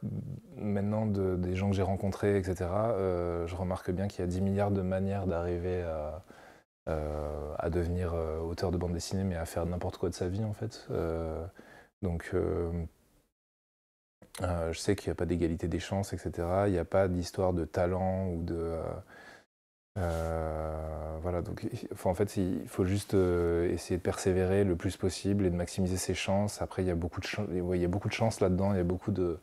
maintenant des gens que j'ai rencontrés, etc., je remarque bien qu'il y a 10 milliards de manières d'arriver à devenir auteur de bande dessinée, mais à faire n'importe quoi de sa vie, en fait. Donc, je sais qu'il n'y a pas d'égalité des chances, etc. Il n'y a pas d'histoire de talent ou de... voilà, donc en fait, il faut juste essayer de persévérer le plus possible et de maximiser ses chances. Après, il y a beaucoup de il y a beaucoup de chance là-dedans, il y a beaucoup de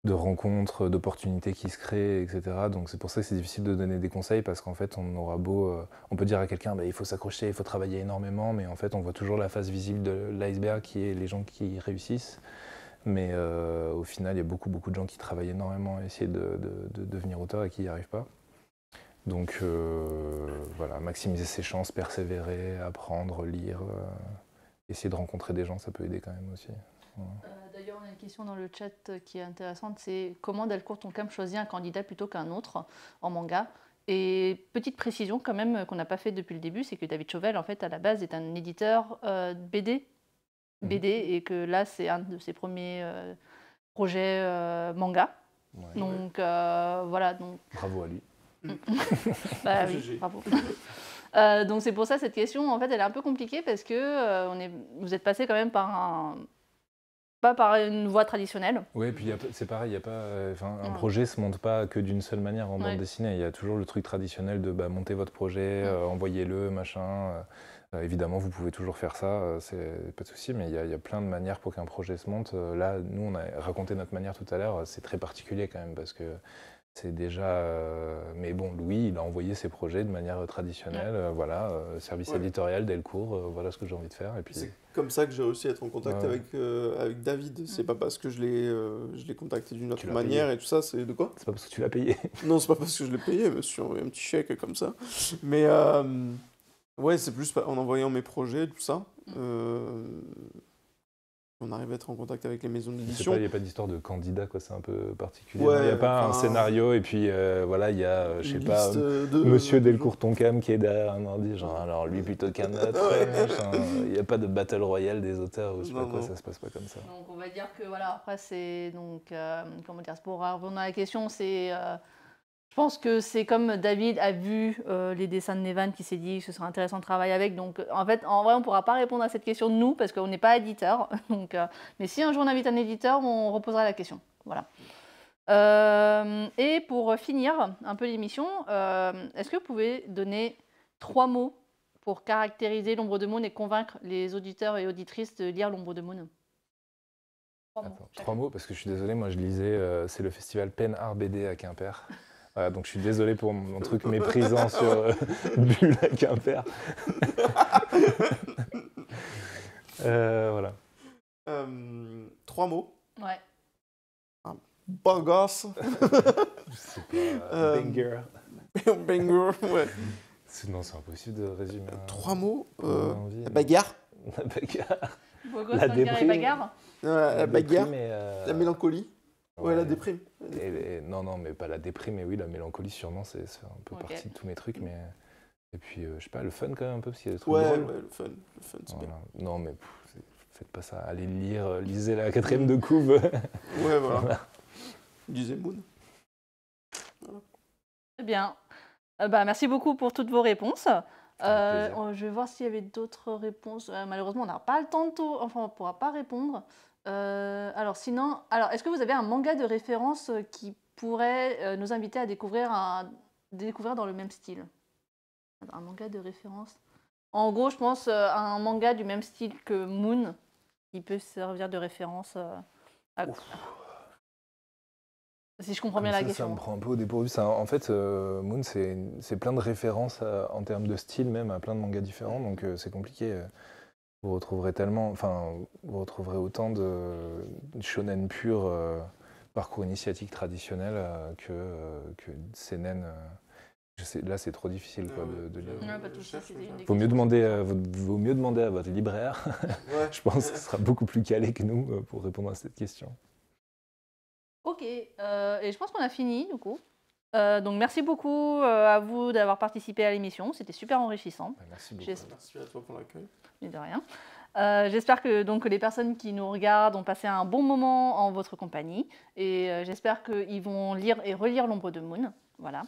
rencontres, d'opportunités qui se créent, etc. Donc c'est pour ça que c'est difficile de donner des conseils parce qu'en fait, on aura beau, on peut dire à quelqu'un, bah, il faut s'accrocher, il faut travailler énormément, mais en fait, on voit toujours la face visible de l'iceberg qui est les gens qui réussissent. Mais au final, il y a beaucoup de gens qui travaillent énormément à essayer de devenir auteur et qui n'y arrivent pas. Donc voilà, maximiser ses chances, persévérer, apprendre, lire, essayer de rencontrer des gens, ça peut aider quand même aussi. Voilà. D'ailleurs, on a une question dans le chat qui est intéressante, c'est comment Delcourt Tonkam choisit un candidat plutôt qu'un autre en manga? Et petite précision quand même qu'on n'a pas fait depuis le début, c'est que David Chauvel, en fait, à la base, est un éditeur BD, et que là, c'est un de ses premiers projets manga. Ouais. Donc voilà. Donc... Bravo à lui. Bah oui, bravo. Donc c'est pour ça cette question, en fait, elle est un peu compliquée parce que vous êtes passé quand même pas par une voie traditionnelle. Oui, et puis c'est pareil, il y a pas, un projet se monte pas que d'une seule manière en bande dessinée. Il y a toujours le truc traditionnel de monter votre projet, envoyez-le, machin. Évidemment, vous pouvez toujours faire ça, c'est pas de souci, mais il y a plein de manières pour qu'un projet se monte. Là, nous, on a raconté notre manière tout à l'heure, c'est très particulier quand même parce que c'est déjà... mais bon, Louis, il a envoyé ses projets de manière traditionnelle, voilà, service éditorial, Delcourt, voilà ce que j'ai envie de faire. Et puis... C'est comme ça que j'ai réussi à être en contact avec David. C'est pas parce que je l'ai contacté d'une autre manière et tout ça, c'est de quoi? C'est pas parce que tu l'as payé. Non, c'est pas parce que je l'ai payé, mais je envoyé un petit chèque comme ça. Mais ouais, c'est plus en envoyant mes projets, tout ça. On arrive à être en contact avec les maisons d'édition. Il n'y a pas d'histoire de candidat, quoi, c'est un peu particulier. Il n'y a pas un scénario et puis voilà, il y a, je sais pas, Monsieur Delcourt Tonkam qui est derrière un ordi, genre alors lui plutôt qu'un autre. Il n'y a pas de battle royale des auteurs ou je sais pas quoi, ça se passe pas comme ça. Donc on va dire que voilà, après c'est donc, comment dire, pour répondre à la question, c'est... je pense que c'est comme David a vu les dessins de Nevan qui s'est dit que ce serait intéressant de travailler avec. Donc en fait, en vrai, on ne pourra pas répondre à cette question de nous parce qu'on n'est pas éditeur. Donc, mais si un jour on invite un éditeur, on reposera la question. Voilà. Et pour finir un peu l'émission, est-ce que vous pouvez donner 3 mots pour caractériser l'Ombre de Moon et convaincre les auditeurs et auditrices de lire l'Ombre de Moon? 3 mots, parce que je suis désolé, moi je lisais, c'est le festival Pen Art BD à Quimper. Voilà, donc je suis désolé pour mon truc méprisant sur Bulle à Quimper. Voilà. 3 mots. Ouais. Bagasse. C'est pas banger. Banger, ouais. Non, c'est impossible de résumer. 3 mots. La bagarre. La bagarre. La déprime. Bagarre. La bagarre. La mélancolie. Ouais, la déprime. Non, mais pas la déprime, mais oui, la mélancolie, sûrement, c'est un peu partie de tous mes trucs. Mais... Et puis, je sais pas, le fun quand même un peu, parce qu'il y a des trucs drôles. Ouais, le fun, c'est bien. Non, mais faites pas ça. Allez lire, lisez la 4e de couve. Ouais, voilà. Disait Moon. Voilà. Très bien. Merci beaucoup pour toutes vos réponses. Je vais voir s'il y avait d'autres réponses. Malheureusement, on n'a pas le temps de tout. Enfin, on ne pourra pas répondre. Alors, est-ce que vous avez un manga de référence qui pourrait nous inviter à découvrir dans le même style? Un manga de référence En gros, je pense à un manga du même style que Moon, qui peut servir de référence à... Si je comprends bien la question. Ça me prend un peu au dépourvu. En fait, Moon, c'est plein de références en termes de style, même à plein de mangas différents, donc c'est compliqué. Vous retrouverez autant de shonen pur, parcours initiatique traditionnel que seinen. Là, c'est trop difficile de lire. Vaut mieux demander à votre libraire. Ouais. Je pense que ce sera beaucoup plus calé que nous pour répondre à cette question. Ok, et je pense qu'on a fini du coup. Donc merci beaucoup à vous d'avoir participé à l'émission, c'était super enrichissant. Merci beaucoup. Merci à toi pour l'accueil. Mais de rien. J'espère que les personnes qui nous regardent ont passé un bon moment en votre compagnie et j'espère qu'ils vont lire et relire L'ombre de Moon. Voilà.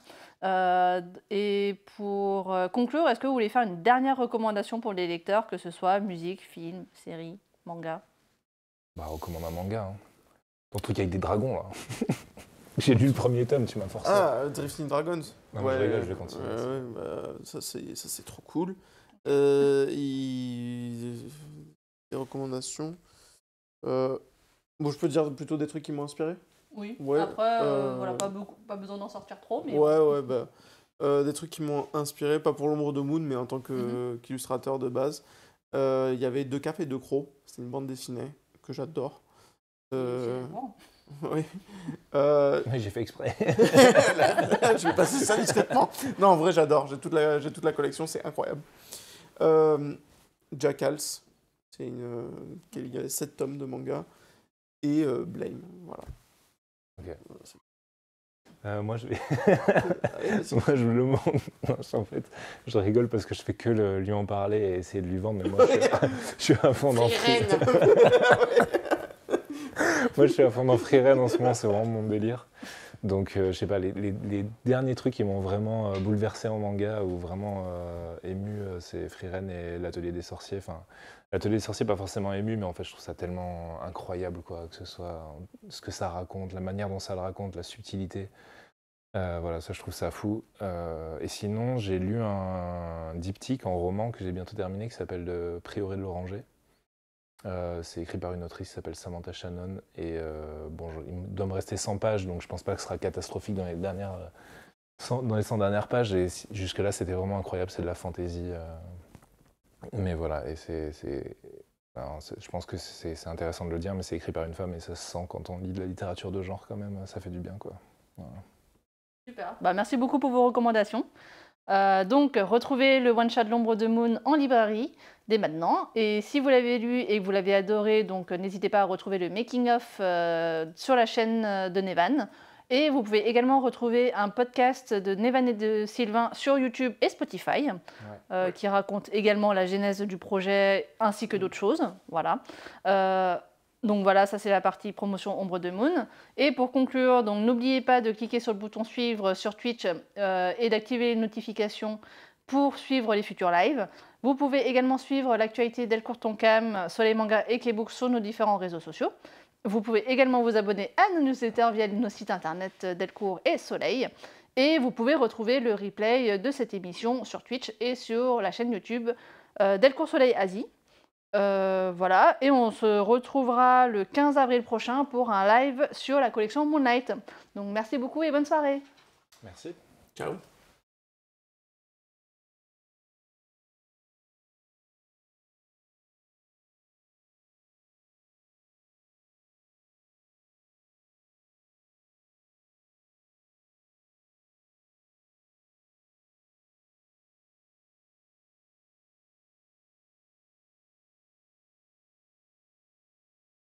Et pour conclure, est-ce que vous voulez faire une dernière recommandation pour les lecteurs, que ce soit musique, film, série, manga? Recommande un manga. Hein. Ton truc avec des dragons là. J'ai lu le premier tome, tu m'as forcé. Ah, Drifting Dragons. Non, ouais, je vais continuer. Ça c'est trop cool. Des recommandations. Je peux dire plutôt des trucs qui m'ont inspiré. Oui. Ouais, après, voilà, pas besoin d'en sortir trop. Mais des trucs qui m'ont inspiré, pas pour L'ombre de Moon, mais en tant qu'illustrateur de base. Il y avait Deux Capes et Deux Crocs. C'est une bande dessinée que j'adore. Oui. J'ai fait exprès. Je vais passer ça discrètement. Non, en vrai, j'adore. J'ai toute la collection, c'est incroyable. Jackals, c'est il y a 7 tomes de manga. Et Blame, voilà. Ok. Moi, je vais. Moi, je le montre. En fait, je rigole parce que je fais que lui en parler et essayer de lui vendre, mais moi, je suis à fond dans Moi, je suis à fond dans Frieren en ce moment, c'est vraiment mon délire. Donc, je sais pas, les derniers trucs qui m'ont vraiment bouleversé en manga ou vraiment ému, c'est Frieren et l'Atelier des Sorciers. Enfin, l'Atelier des Sorciers, pas forcément ému, mais en fait, je trouve ça tellement incroyable, quoi, que ce soit ce que ça raconte, la manière dont ça le raconte, la subtilité. Voilà, ça, je trouve ça fou. Et sinon, j'ai lu un diptyque en roman que j'ai bientôt terminé qui s'appelle Le Prieuré de l'Oranger. C'est écrit par une autrice qui s'appelle Samantha Shannon et il doit me rester 100 pages, donc je pense pas que ce sera catastrophique dans les 100 dernières pages, et jusque-là c'était vraiment incroyable, c'est de la fantaisie, mais voilà, et je pense que c'est intéressant de le dire, mais c'est écrit par une femme et ça se sent quand on lit de la littérature de genre quand même, ça fait du bien, quoi. Voilà. Super. Merci beaucoup pour vos recommandations. Donc, retrouvez le one-shot L'ombre de Moon en librairie dès maintenant. Et si vous l'avez lu et que vous l'avez adoré, donc n'hésitez pas à retrouver le making-of sur la chaîne de Nevan. Et vous pouvez également retrouver un podcast de Nevan et de Sylvain sur YouTube et Spotify, qui raconte également la genèse du projet ainsi que d'autres choses. Voilà. Donc voilà, ça c'est la partie promotion Ombre de Moon. Et pour conclure, donc n'oubliez pas de cliquer sur le bouton suivre sur Twitch et d'activer les notifications pour suivre les futurs lives. Vous pouvez également suivre l'actualité d'Elcourt Tonkam, Soleil Manga et Claybook sur nos différents réseaux sociaux. Vous pouvez également vous abonner à nos newsletters via nos sites internet Delcourt et Soleil. Et vous pouvez retrouver le replay de cette émission sur Twitch et sur la chaîne YouTube Delcourt Soleil Asie. Voilà, et on se retrouvera le 15 avril prochain pour un live sur la collection Moonlight. Donc merci beaucoup et bonne soirée. Merci. Ciao.